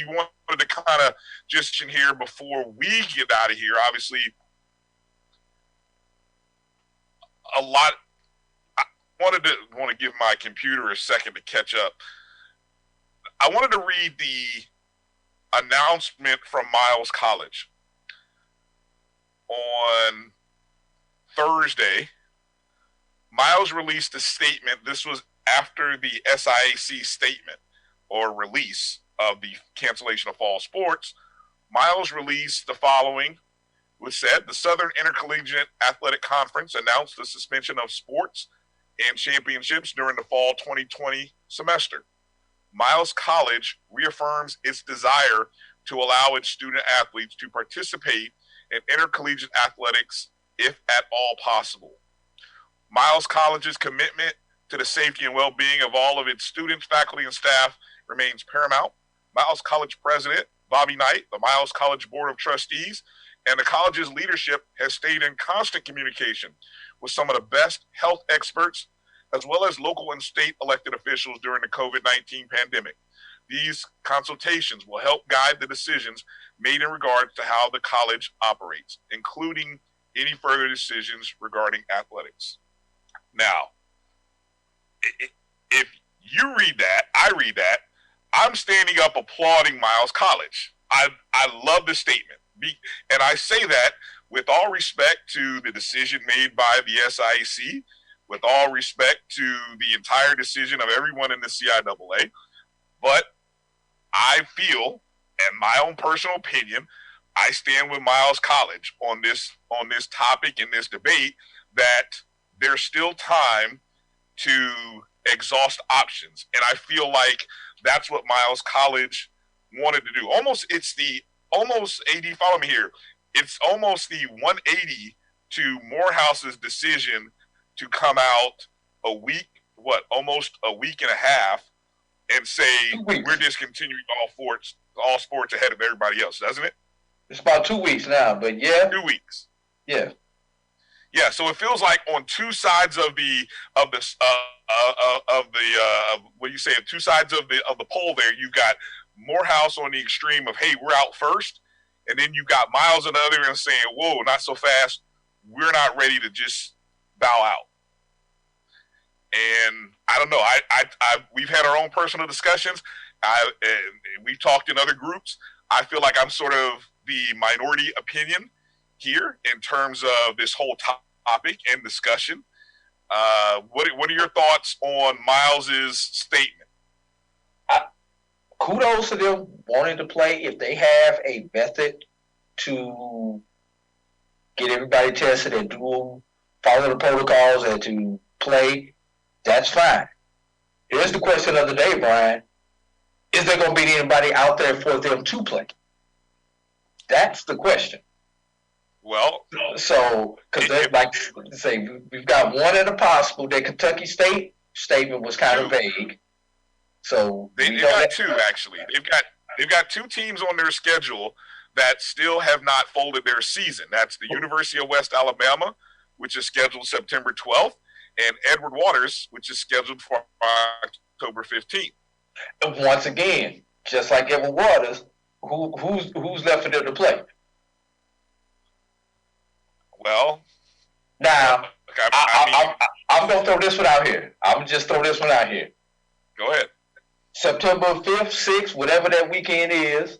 wanted to kind of just in here before we get out of here, obviously a lot. I want to give my computer a second to catch up. I wanted to read the announcement from Miles College. On Thursday, Miles released a statement. This was after the SIAC statement or release of the cancellation of fall sports. Miles released the following. was said, the Southern Intercollegiate Athletic Conference announced the suspension of sports and championships during the fall 2020 semester. Miles College reaffirms its desire to allow its student athletes to participate in intercollegiate athletics if at all possible. Miles College's commitment to the safety and well-being of all of its students, faculty, and staff remains paramount. Miles College President Bobby Knight, the Miles College Board of Trustees, and the college's leadership has stayed in constant communication with some of the best health experts as well as local and state elected officials during the COVID-19 pandemic. These consultations will help guide the decisions made in regards to how the college operates, including any further decisions regarding athletics. Now, if you read that, I read that, I'm standing up applauding Miles College. I love the statement. And I say that with all respect to the decision made by the SIAC, with all respect to the entire decision of everyone in the CIAA. But I feel, and my own personal opinion, I stand with Miles College on this topic in this debate, that there's still time to exhaust options. And I feel like that's what Miles College wanted to do. AD, follow me here. It's almost the 180 to Morehouse's decision to come out almost a week and a half and say we're discontinuing all sports ahead of everybody else, doesn't it? It's about 2 weeks now, but yeah. 2 weeks. Yeah. Yeah, so it feels like on two sides of the what do you say? Two sides of the pole there. You got Morehouse on the extreme of, hey, we're out first, and then you got Miles on the other end saying, whoa, not so fast. We're not ready to just bow out. And I don't know. We've had our own personal discussions. We've talked in other groups. I feel like I'm sort of the minority opinion here in terms of this whole topic and discussion. What are your thoughts on Miles's statement? Kudos to them wanting to play. If they have a method to get everybody tested and follow the protocols and to play, that's fine. Here's the question of the day, Brian. Is there going to be anybody out there for them to play? That's the question. Well, so because they like say we've got one in a possible. The Kentucky State statement was kind of vague. So they've got two actually. They've got two teams on their schedule that still have not folded their season. That's the University of West Alabama, which is scheduled September 12th, and Edward Waters, which is scheduled for October 15th. And once again, just like Edward Waters, who's left for them to play? Well, now I'm going to throw this one out here. I'm going to just throw this one out here. Go ahead. September 5th, 6th, whatever that weekend is,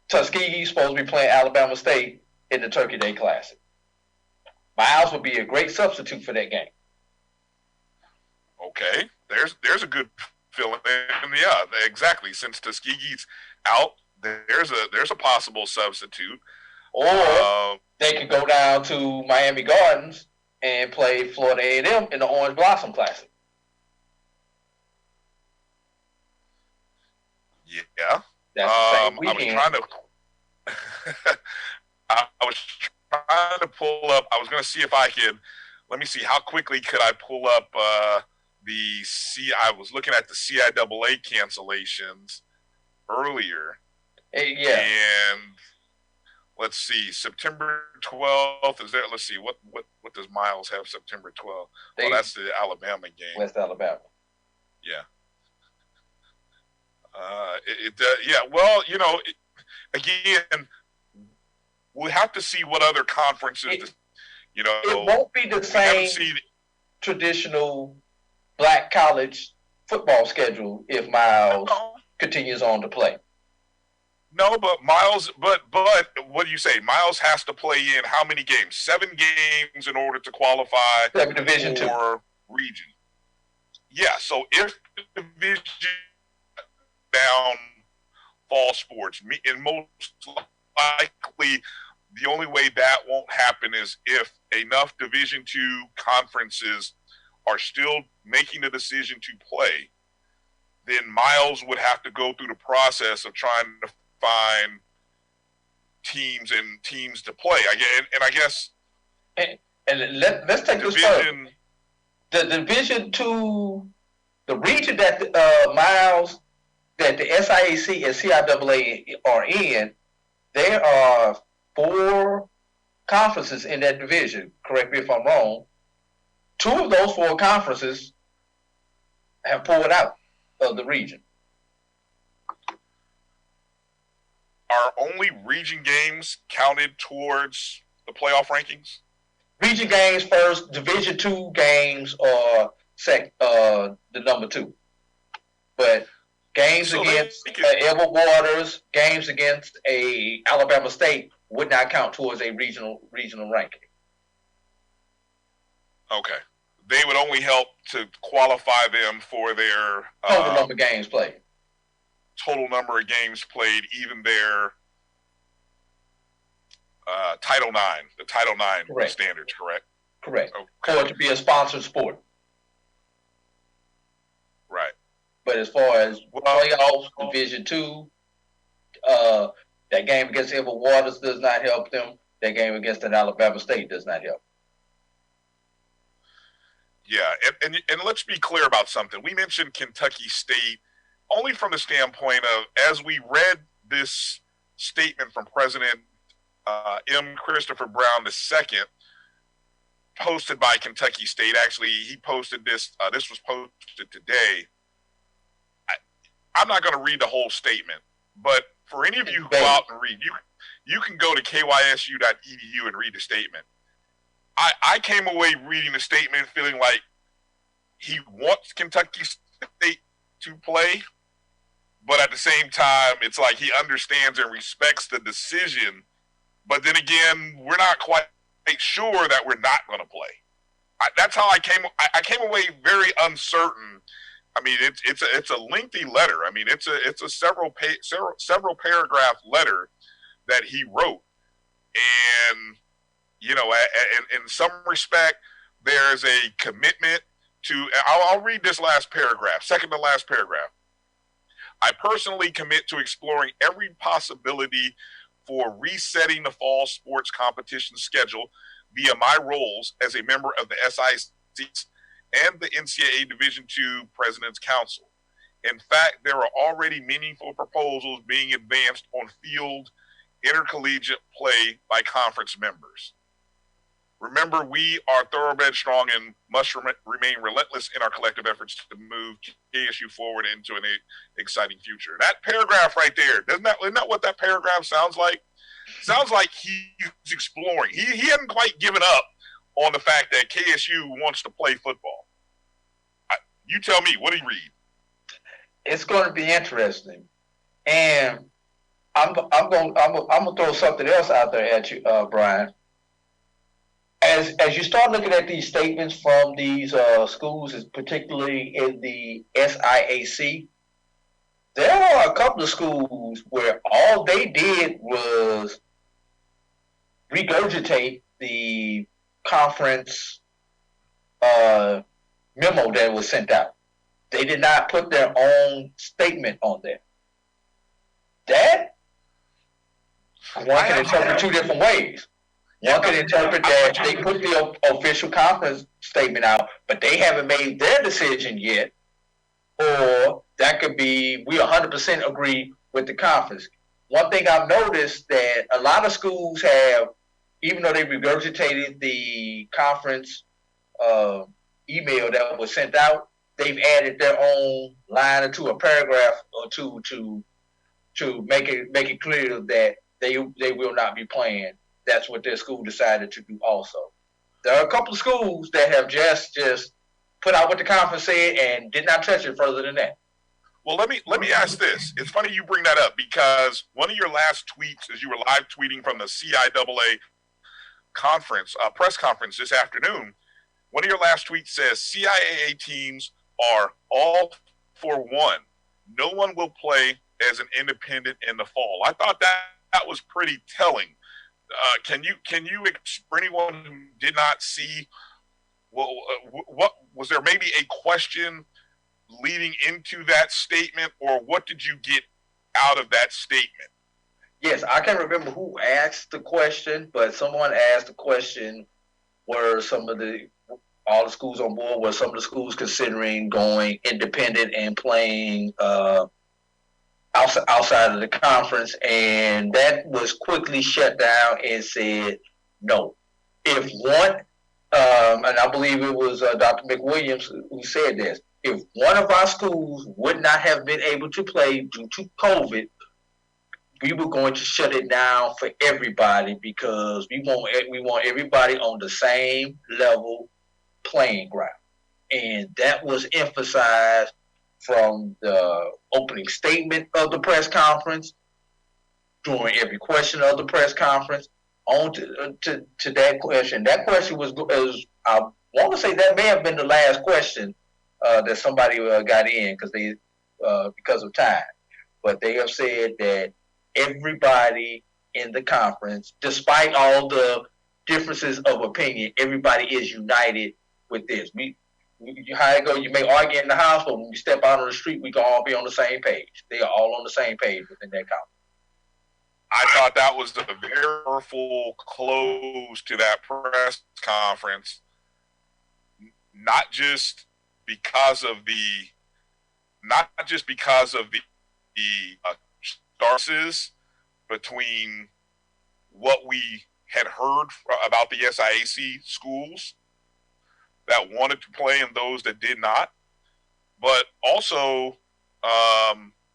Tuskegee's supposed to be playing Alabama State in the Turkey Day Classic. Miles would be a great substitute for that game. Okay, there's a good feeling. Yeah, exactly. Since Tuskegee's out, there's a possible substitute. Or they could go down to Miami Gardens and play Florida A&M in the Orange Blossom Classic. Yeah. That's the same weekend. I was trying to pull up. I was going to see if I could. Let me see how quickly could I pull up I was looking at the CIAA cancellations earlier. Yeah. And let's see, September 12th is there. Let's see what does Miles have September 12th? Well, that's the Alabama game. West Alabama. Yeah. Yeah. Well, again, we'll have to see what other conferences. It won't be the same traditional black college football schedule if Miles continues on to play. No, but Miles. But what do you say? Miles has to play in how many games? 7 games in order to qualify for Division II region. Yeah. So if the Division down fall sports, and most likely the only way that won't happen is if enough Division II conferences are still making the decision to play. Then Miles would have to go through the process of trying to find teams to play. I guess. And let's take this further. The Division II, the region that Miles, that the SIAC and CIAA are in, there are 4 conferences in that division. Correct me if I'm wrong. 2 of those 4 conferences have pulled out of the region. Are only region games counted towards the playoff rankings? Region games first, Division II games are the number 2. But games against Edward Waters, games against a Alabama State would not count towards a regional ranking. Okay. They would only help to qualify them for their total number of games played. Total number of games played, even their Title IX, the Title IX standards, correct? Correct. Okay. For it to be a sponsored sport. Right. But as far as playoffs, Division II, that game against Edward Waters does not help them. That game against an Alabama State does not help. Yeah, and let's be clear about something. We mentioned Kentucky State only from the standpoint of, as we read this statement from President M. Christopher Brown II, posted by Kentucky State. Actually, he posted this. This was posted today. I'm not going to read the whole statement, but for any of you who go out and read, you can go to kysu.edu and read the statement. I came away reading the statement feeling like he wants Kentucky State to play, but at the same time, it's like he understands and respects the decision. But then again, we're not quite sure that we're not going to play. That's how I came away very uncertain. I mean, it's a lengthy letter. I mean, it's a several paragraph letter that he wrote, and you know, in some respect, there's a commitment to. I'll read this last paragraph, second to last paragraph. I personally commit to exploring every possibility for resetting the fall sports competition schedule via my roles as a member of the SIC and the NCAA Division II President's Council. In fact, there are already meaningful proposals being advanced on field intercollegiate play by conference members. Remember, we are thoroughbred strong and must remain relentless in our collective efforts to move KSU forward into an exciting future. That paragraph right there, isn't that what that paragraph sounds like? Sounds like he's exploring. He hadn't quite given up on the fact that KSU wants to play football. You tell me, what do you read? It's going to be interesting, and I'm going to throw something else out there at you, Brian. As you start looking at these statements from these schools, particularly in the SIAC, there are a couple of schools where all they did was regurgitate the conference memo that was sent out. They did not put their own statement on there. That one can interpret 2 different ways. One can interpret that they put the official conference statement out, but they haven't made their decision yet. Or that could be, we 100% agree with the conference. One thing I've noticed that a lot of schools have, even though they regurgitated the conference email that was sent out, they've added their own line or two, a paragraph or two to make it clear that they will not be playing. That's what their school decided to do also. There are a couple of schools that have just put out what the conference said and did not touch it further than that. Well, let me ask this. It's funny you bring that up because one of your last tweets, as you were live tweeting from the CIAA conference, press conference this afternoon, one of your last tweets says CIAA teams are all for one. No one will play as an independent in the fall. I thought that that was pretty telling. Can you for anyone who did not see, well, what was there maybe a question leading into that statement, or what did you get out of that statement? Yes, I can't remember who asked the question, but someone asked the question: were all the schools on board? Were some of the schools considering going independent and playing outside of the conference? And that was quickly shut down and said no. If one, and I believe it was Dr. McWilliams who said this, if one of our schools would not have been able to play due to COVID, we were going to shut it down for everybody, because we want everybody on the same level playing ground. And that was emphasized from the opening statement of the press conference, during every question of the press conference, on to that question. That question was I want to say that may have been the last question that somebody got in because of time. But they have said that everybody in the conference, despite all the differences of opinion, everybody is united with this. How it go? You may argue in the house, but when we step out on the street, we can all be on the same page. They are all on the same page within that conference. I thought that was a very powerful close to that press conference, not just because of the starts between what we had heard about the SIAC schools that wanted to play and those that did not, but also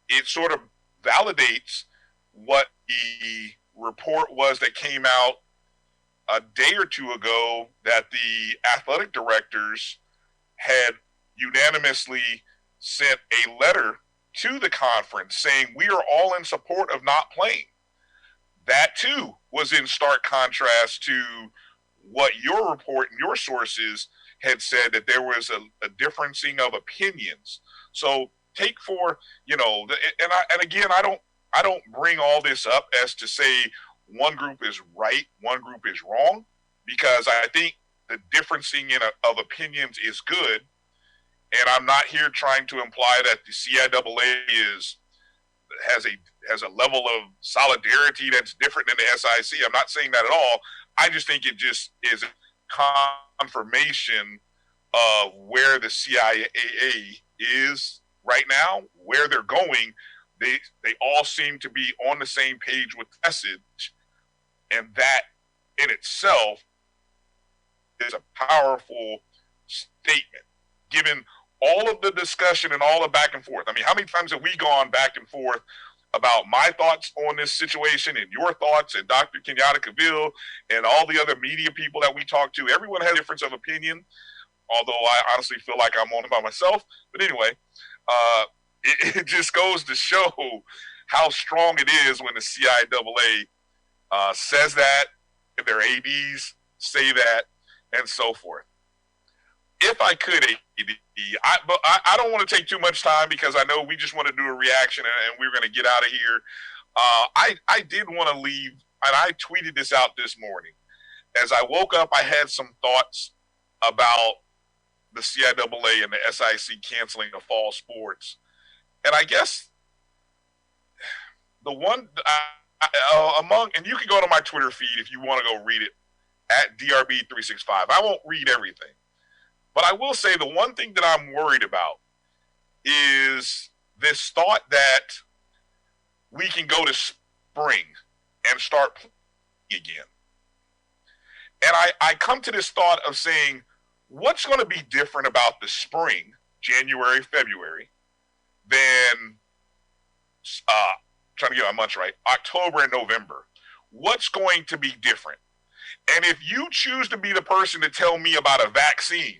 it sort of validates what the report was that came out a day or two ago, that the athletic directors had unanimously sent a letter to the conference saying we are all in support of not playing. That too was in stark contrast to what your report and your sources had said, that there was a differencing of opinions. So take for, and again, I don't bring all this up as to say one group is right, one group is wrong, because I think the differencing of opinions is good. And I'm not here trying to imply that the CIAA has a level of solidarity that's different than the SIC. I'm not saying that at all. I just think it just is a confirmation of where the CIAA is right now, where they're going. They all seem to be on the same page with the message, and that in itself is a powerful statement, given all of the discussion and all the back and forth. I mean, how many times have we gone back and forth about my thoughts on this situation and your thoughts and Dr. Kenyatta Cavil and all the other media people that we talk to? Everyone has a difference of opinion, although I honestly feel like I'm on it by myself. But anyway, it just goes to show how strong it is when the CIAA says that, if their ADs say that, and so forth. If I could, but I don't want to take too much time, because I know we just want to do a reaction and we're going to get out of here. I did want to leave, and I tweeted this out this morning. As I woke up, I had some thoughts about the CIAA and the SIC canceling of fall sports. And I guess the one and you can go to my Twitter feed if you want to go read it, at DRB365. I won't read everything. But I will say the one thing that I'm worried about is this thought that we can go to spring and start playing again. And I come to this thought of saying, what's going to be different about the spring, January, February, than, trying to get my months right, October and November? What's going to be different? And if you choose to be the person to tell me about a vaccine,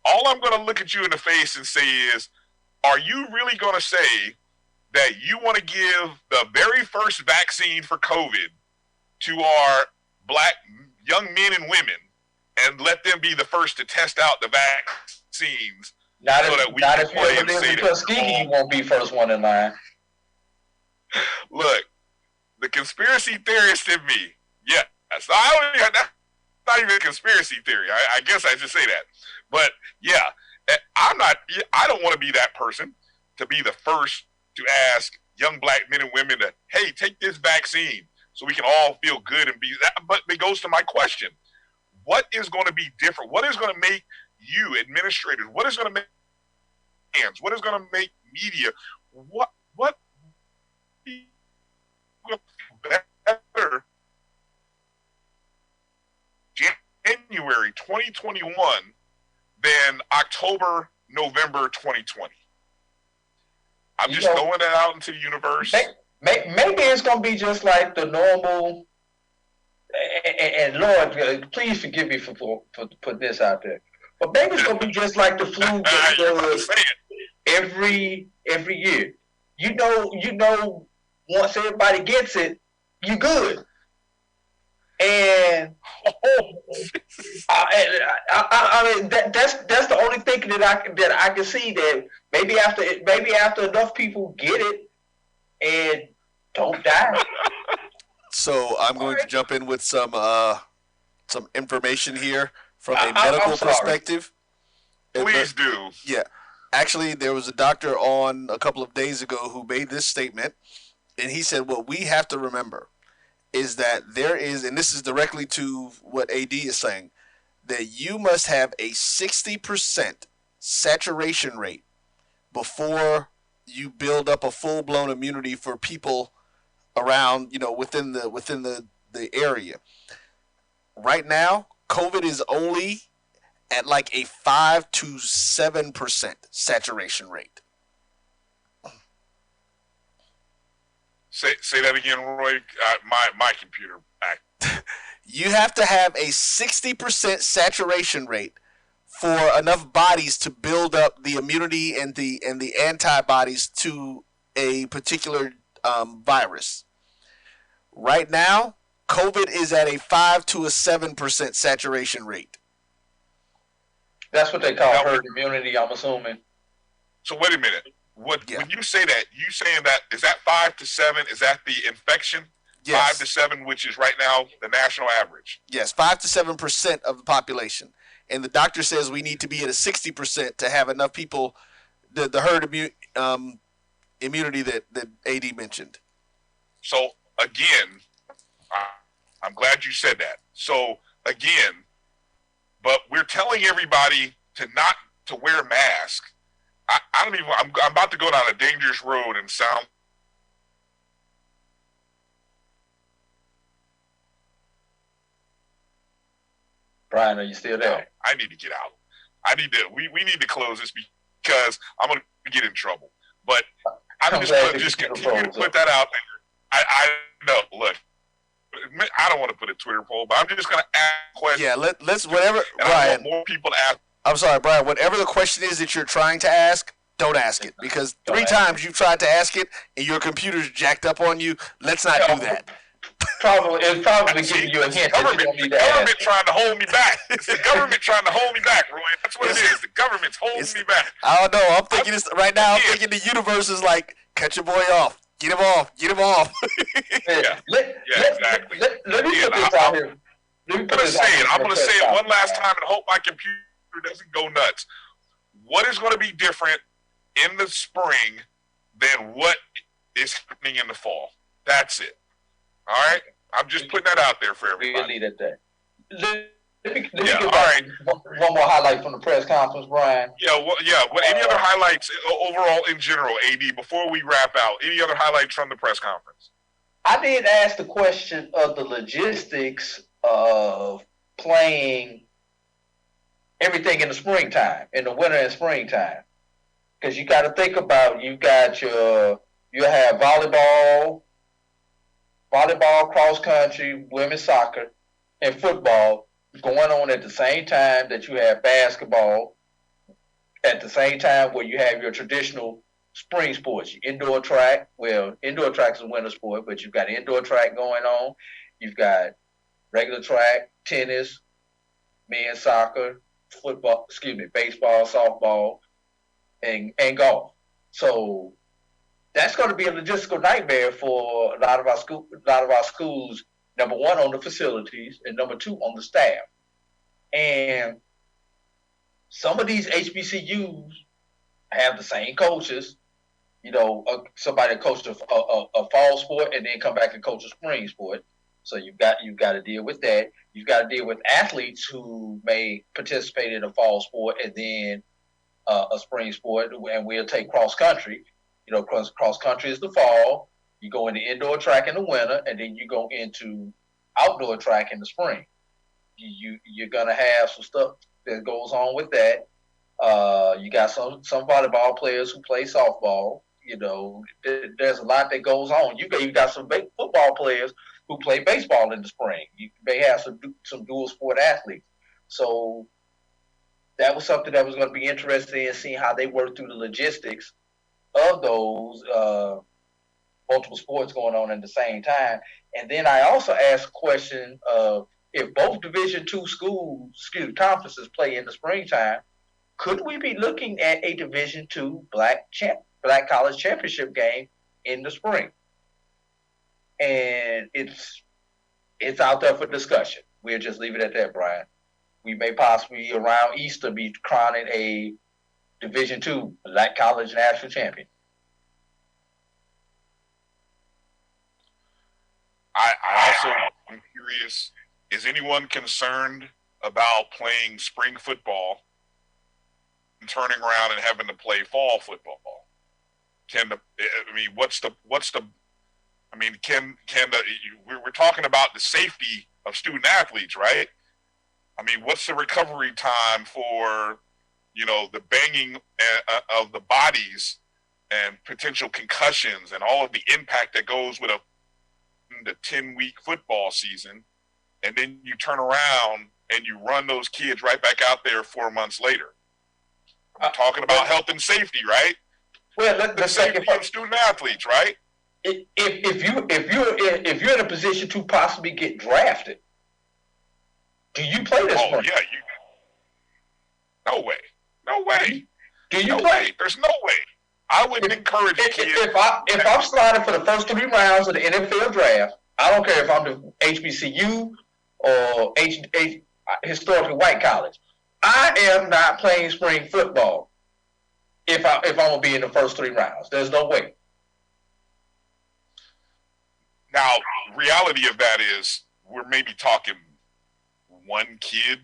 all I'm going to look at you in the face and say is, are you really going to say that you want to give the very first vaccine for COVID to our black young men and women and let them be the first to test out the vaccines? Not if Tuskegee won't be first one in line. Look, the conspiracy theorist in me. Yeah. So that's not even a conspiracy theory. I guess I should say that. But yeah, I don't want to be that person to be the first to ask young black men and women to, hey, take this vaccine so we can all feel good and be that. But it goes to my question. What is going to be different? What is going to make you administrators? What is going to make fans? What is going to make media? What better January 2021 than October, November 2020? I'm just throwing it out into the universe. Maybe it's going to be just like the normal, and Lord, please forgive me for putting this out there. But maybe it's going to be just like the flu that does every year. You know, once everybody gets it, you're good. And I mean that's the only thing that I can see, that maybe after enough people get it and don't die. So I'm going to jump in with some information here from a medical perspective. Please do. Yeah. Actually, there was a doctor on a couple of days ago who made this statement, and he said what we have to remember is that there is, and this is directly to what AD is saying, that you must have a 60% saturation rate before you build up a full-blown immunity for people around, within the area. Right now, COVID is only at like a 5 to 7% saturation rate. Say that again, Roy. My computer back. You have to have a 60% saturation rate for enough bodies to build up the immunity and the antibodies to a particular virus. Right now, COVID is at a 5 to a 7% saturation rate. That's what they call herd immunity, I'm assuming. So wait a minute. When you say that, you saying that is that 5 to 7? Is that the infection? Yes. 5 to 7, which is right now the national average. Yes, 5 to 7% of the population, and the doctor says we need to be at a 60% to have enough people, the herd immunity that AD mentioned. So again, I'm glad you said that. So again, but we're telling everybody to wear a mask. I don't even. I'm about to go down a dangerous road and sound. Bryan, are you still there? I need to get out. We need to close this because I'm going to get in trouble. But I'm just going to just continue to put that out there. I know. Look, I don't want to put a Twitter poll, but I'm just going to ask questions. Yeah, let's whatever. Bryan, I want more people to ask. I'm sorry, Bryan. Whatever the question is that you're trying to ask, don't ask it, because 3 times you've tried to ask it and your computer's jacked up on you. Let's not do that. It's probably giving you a hint that you don't need to ask. The government trying to hold me back. It's the government trying to hold me back, Roy. That's what it is. The government's holding me back. I don't know. I'm thinking right now. I'm thinking the universe is like, cut your boy off. Get him off. Get him off. Exactly. Let me put this out here. I'm going to say it one last time and hope my computer doesn't go nuts. What is going to be different in the spring than what is happening in the fall? That's it. All right? I'm just putting that out there for everybody. We'll leave it at that. Let me get one more highlight from the press conference, Bryan. Any other highlights overall in general, AD, before we wrap out? Any other highlights from the press conference? I did ask the question of the logistics of playing everything in the springtime, in the winter and springtime. Because you got to think about, you have volleyball, cross country, women's soccer, and football going on at the same time that you have basketball, at the same time where you have your traditional spring sports, your indoor track. Well, indoor track is a winter sport, but you've got indoor track going on. You've got regular track, tennis, men's soccer, baseball, softball, and golf. So that's going to be a logistical nightmare for a lot of our schools. Number one, on the facilities, and number two, on the staff. And some of these HBCUs have the same coaches. Somebody coached a fall sport and then come back and coach a spring sport. So you've got to deal with that. You've got to deal with athletes who may participate in a fall sport and then a spring sport, and we'll take cross country. Cross country is the fall. You go into indoor track in the winter, and then you go into outdoor track in the spring. You're gonna have some stuff that goes on with that. You got some volleyball players who play softball. There's a lot that goes on. You got some football players who play baseball in the spring. You may have some dual sport athletes. So that was something that was going to be interesting in seeing how they work through the logistics of those multiple sports going on at the same time. And then I also asked a question of if both Division II conferences play in the springtime, could we be looking at a Division II Black College Championship game in the spring? And it's out there for discussion. We'll just leave it at that, Brian. We may possibly around Easter be crowning a Division II Black College National Champion. I also am curious, is anyone concerned about playing spring football and turning around and having to play fall football? We're talking about the safety of student athletes, right? I mean, what's the recovery time for, the banging of the bodies and potential concussions and all of the impact that goes with the 10-week football season, and then you turn around and you run those kids right back out there 4 months later. I'm talking about health and safety, right? Well, the safety of student athletes, right? If you're in a position to possibly get drafted, do you play this spring? Yeah, no way. Do you no play? Way. There's no way. I wouldn't encourage kids. If I'm sliding for the first 3 rounds of the NFL draft, I don't care if I'm the HBCU or historically white college. I am not playing spring football if I'm gonna be in the first 3 rounds. There's no way. Now, reality of that is we're maybe talking one kid,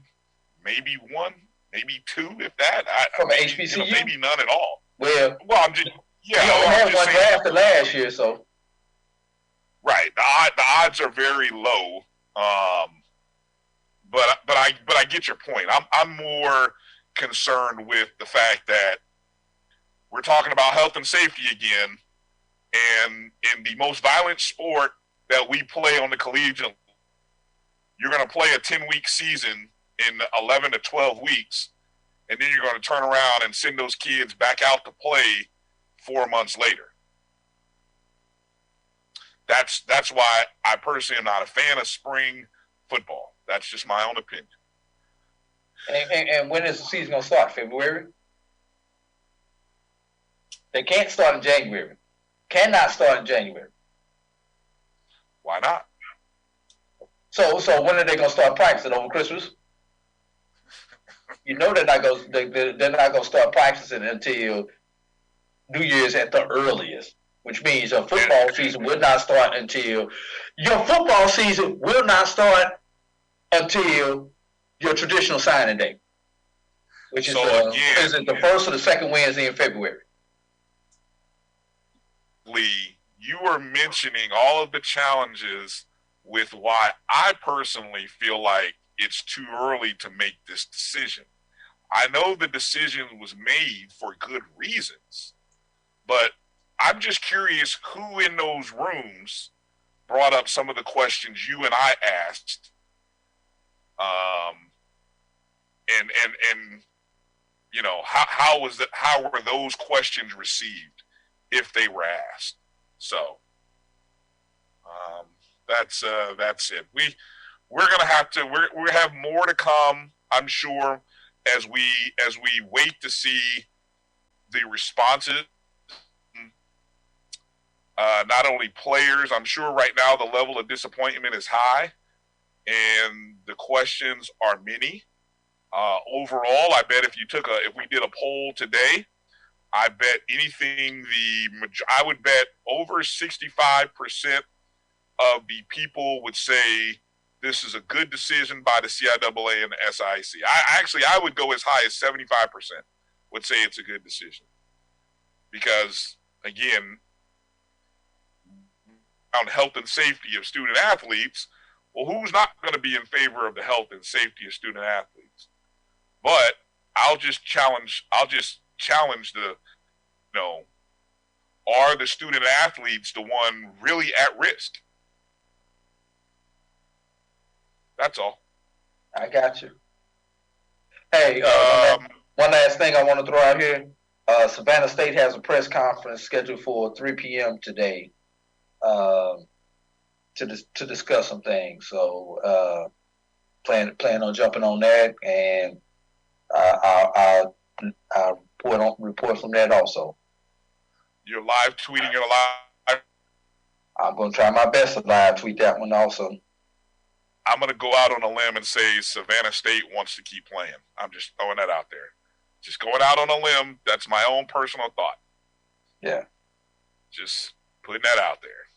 maybe one, maybe 2, if that. From HBCU? Maybe none at all. Well, I'm just you only had one drafted last year, so. Right, the odds are very low, but I get your point. I'm more concerned with the fact that we're talking about health and safety again, and in the most violent sport that we play on the collegiate, you're going to play a 10-week season in 11 to 12 weeks, and then you're going to turn around and send those kids back out to play 4 months later. That's why I personally am not a fan of spring football. That's just my own opinion. And when is the season going to start? February? They can't start in January. Cannot start in January. Why not? So when are they going to start practicing? Over Christmas? They're not going to start practicing until New Year's at the earliest, which means your football season will not start until your traditional signing day, which is the first or the second Wednesday in February. Lee, you are mentioning all of the challenges with why I personally feel like it's too early to make this decision. I know the decision was made for good reasons, but I'm just curious who in those rooms brought up some of the questions you and I asked, how were those questions received if they were asked? So that's it. We're gonna have to we have more to come, I'm sure, as we wait to see the responses not only players. I'm sure right now the level of disappointment is high, and the questions are many. Overall, I bet if we did a poll today, I bet I would bet over 65% of the people would say this is a good decision by the CIAA and the SIAC. I would go as high as 75% would say it's a good decision. Because, again, on health and safety of student athletes, well, who's not going to be in favor of the health and safety of student athletes? But I'll just challenge the, are the student athletes the one really at risk? That's all. I got you. Hey, one last thing I want to throw out here. Savannah State has a press conference scheduled for 3 p.m. today to discuss some things. So plan on jumping on that, and I'll report from that also. You're live tweeting your live. I'm going to try my best to live tweet that one also. I'm going to go out on a limb and say Savannah State wants to keep playing. I'm just throwing that out there. Just going out on a limb. That's my own personal thought. Yeah. Just putting that out there.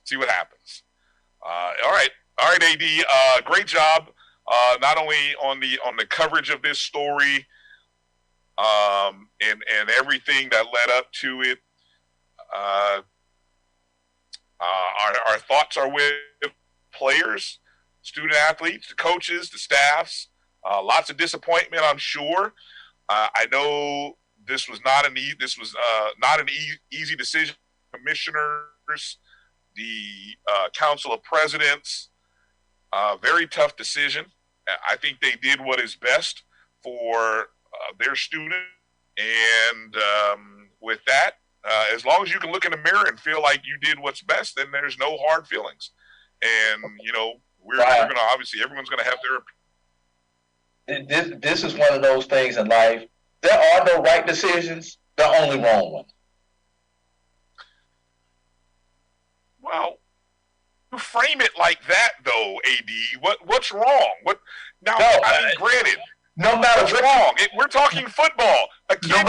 See what happens. All right, AD. Great job. Not only on the coverage of this story, and everything that led up to it. Our thoughts are with players, student athletes, the coaches, the staffs. Lots of disappointment, I'm sure. I know this was not an easy decision. Commissioners, the Council of Presidents, very tough decision. I think they did what is best for their student, and with that, as long as you can look in the mirror and feel like you did what's best, then there's no hard feelings. And we're going to obviously everyone's going to have their. This is one of those things in life. There are no right decisions. There are only wrong ones. Well, you frame it like that, though, AD. What's wrong? What now? No, granted, no matter what's wrong. We're talking football. No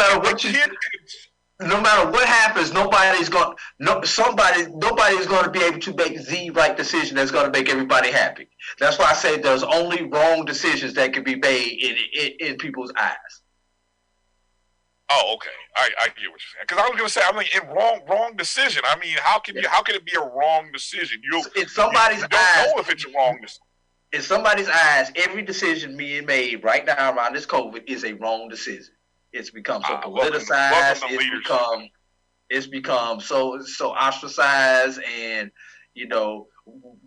matter what happens, nobody's going to be able to make the right decision that's going to make everybody happy. That's why I say there's only wrong decisions that can be made in people's eyes. Oh, okay. I get what you're saying. Because I was going to say, wrong decision. I mean, how can it be a wrong decision? In somebody's you don't eyes, know if it's a wrong decision. In somebody's eyes, every decision being made right now around this COVID is a wrong decision. It's become so politicized. It's become so ostracized, and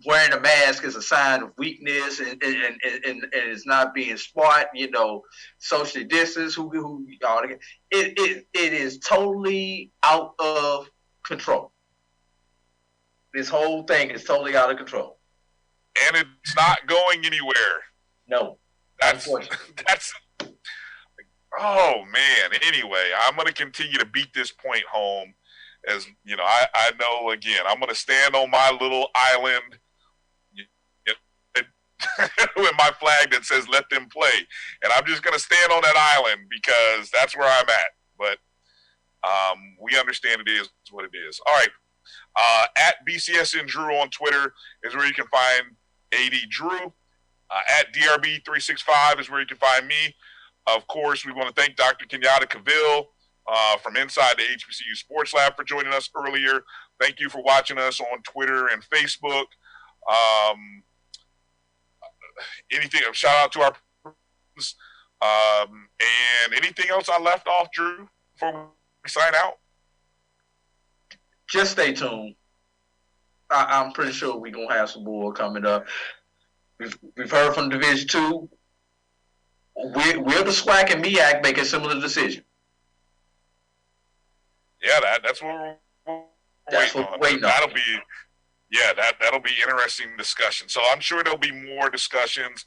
wearing a mask is a sign of weakness, and it's not being smart. Socially distance. It is totally out of control. This whole thing is totally out of control, and it's not going anywhere. No, that's. Oh man. Anyway, I'm going to continue to beat this point home. As I know, again, I'm going to stand on my little island with my flag that says "Let them play," and I'm just going to stand on that island because that's where I'm at. But we understand it is what it is. All right, at BCSN Drew on Twitter is where you can find AD Drew. At DRB365 is where you can find me. Of course, we want to thank Dr. Kenyatta Cavil from inside the HBCU SportsLab for joining us earlier. Thank you for watching us on Twitter and Facebook. Shout out to our and anything else I left off, Drew, before we sign out? Just stay tuned. I'm pretty sure we're going to have some more coming up. We've heard from Division II. We're the SWAC and MEAC making similar decision. Yeah, that's what we're waiting on. That'll be interesting discussion. So I'm sure there'll be more discussions.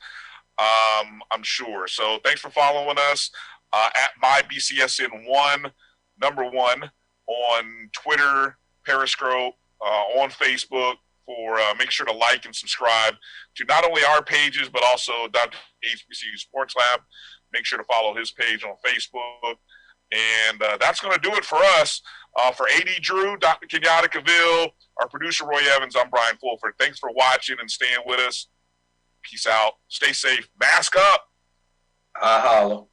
I'm sure. So thanks for following us at MyBCSN1, #1 on Twitter Periscope, on Facebook. Make sure to like and subscribe to not only our pages, but also Dr. HBCU SportsLab. Make sure to follow his page on Facebook. And that's going to do it for us. For A.D. Drew, Dr. Kenyatta Cavil, our producer Roy Evans, I'm Brian Fulford. Thanks for watching and staying with us. Peace out. Stay safe. Mask up. I holla.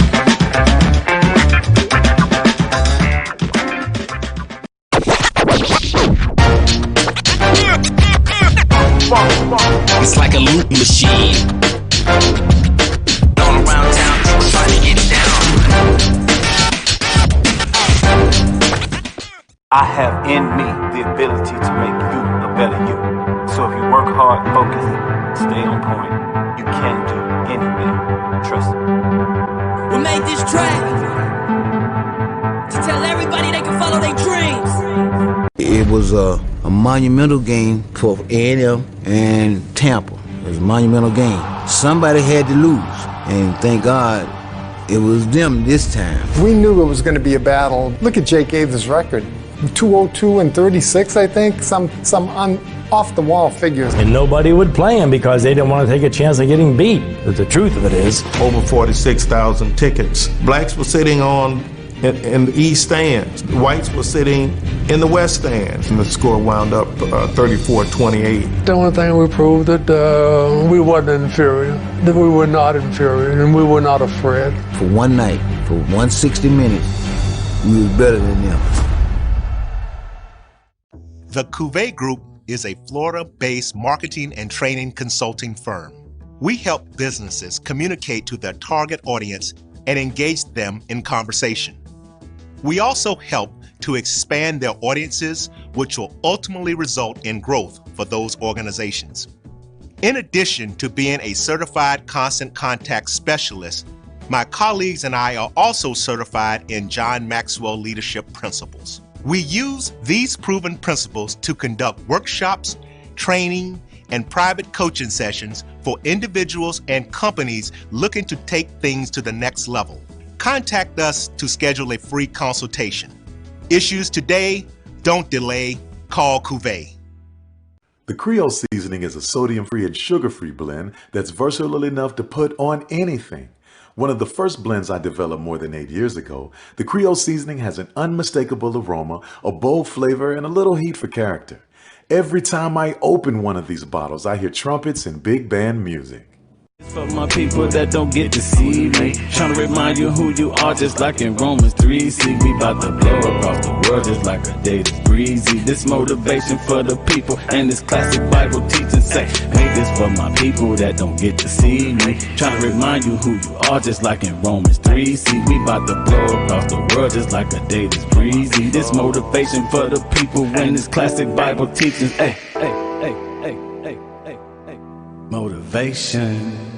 It's like a loop machine. All around town, people trying to get down. I have in me the ability to make you a better you. So if you work hard, focus, stay on point, you can do anything. Trust me. We made this track to tell everybody they can follow their dreams. It was a monumental game for A&M and Tampa. It was a monumental game. Somebody had to lose, and thank God it was them this time. We knew it was going to be a battle. Look at Jake Ave's record. 202 and 36, I think, some off-the-wall figures. And nobody would play him because they didn't want to take a chance of getting beat. But the truth of it is, over 46,000 tickets. Blacks were sitting in the east stands. Whites were sitting in the west stands. And the score wound up 34-28. The only thing we proved that we wasn't inferior, that we were not inferior, and we were not afraid. For one night, for 160 minutes, we was better than them. The Cuvée Group is a Florida-based marketing and training consulting firm. We help businesses communicate to their target audience and engage them in conversation. We also help to expand their audiences, which will ultimately result in growth for those organizations. In addition to being a certified constant contact specialist, my colleagues and I are also certified in John Maxwell Leadership Principles. We use these proven principles to conduct workshops, training, and private coaching sessions for individuals and companies looking to take things to the next level. Contact us to schedule a free consultation. Issues today, don't delay, call Cuvée. The Creole seasoning is a sodium-free and sugar-free blend that's versatile enough to put on anything. One of the first blends I developed more than 8 years ago, the Creole seasoning has an unmistakable aroma, a bold flavor, and a little heat for character. Every time I open one of these bottles, I hear trumpets and big band music. For my people that don't get to see me, trying to remind you who you are, just like in Romans 3. See, we about to blow across the world just like a day that's breezy. This motivation for the people and this classic Bible teaching say, make this for my people that don't get to see me, trying to remind you who you are, just like in Romans 3. See, we about to blow across the world just like a day that's breezy. This motivation for the people and this classic Bible teaching, hey, hey, hey, hey, hey, hey, hey, motivation.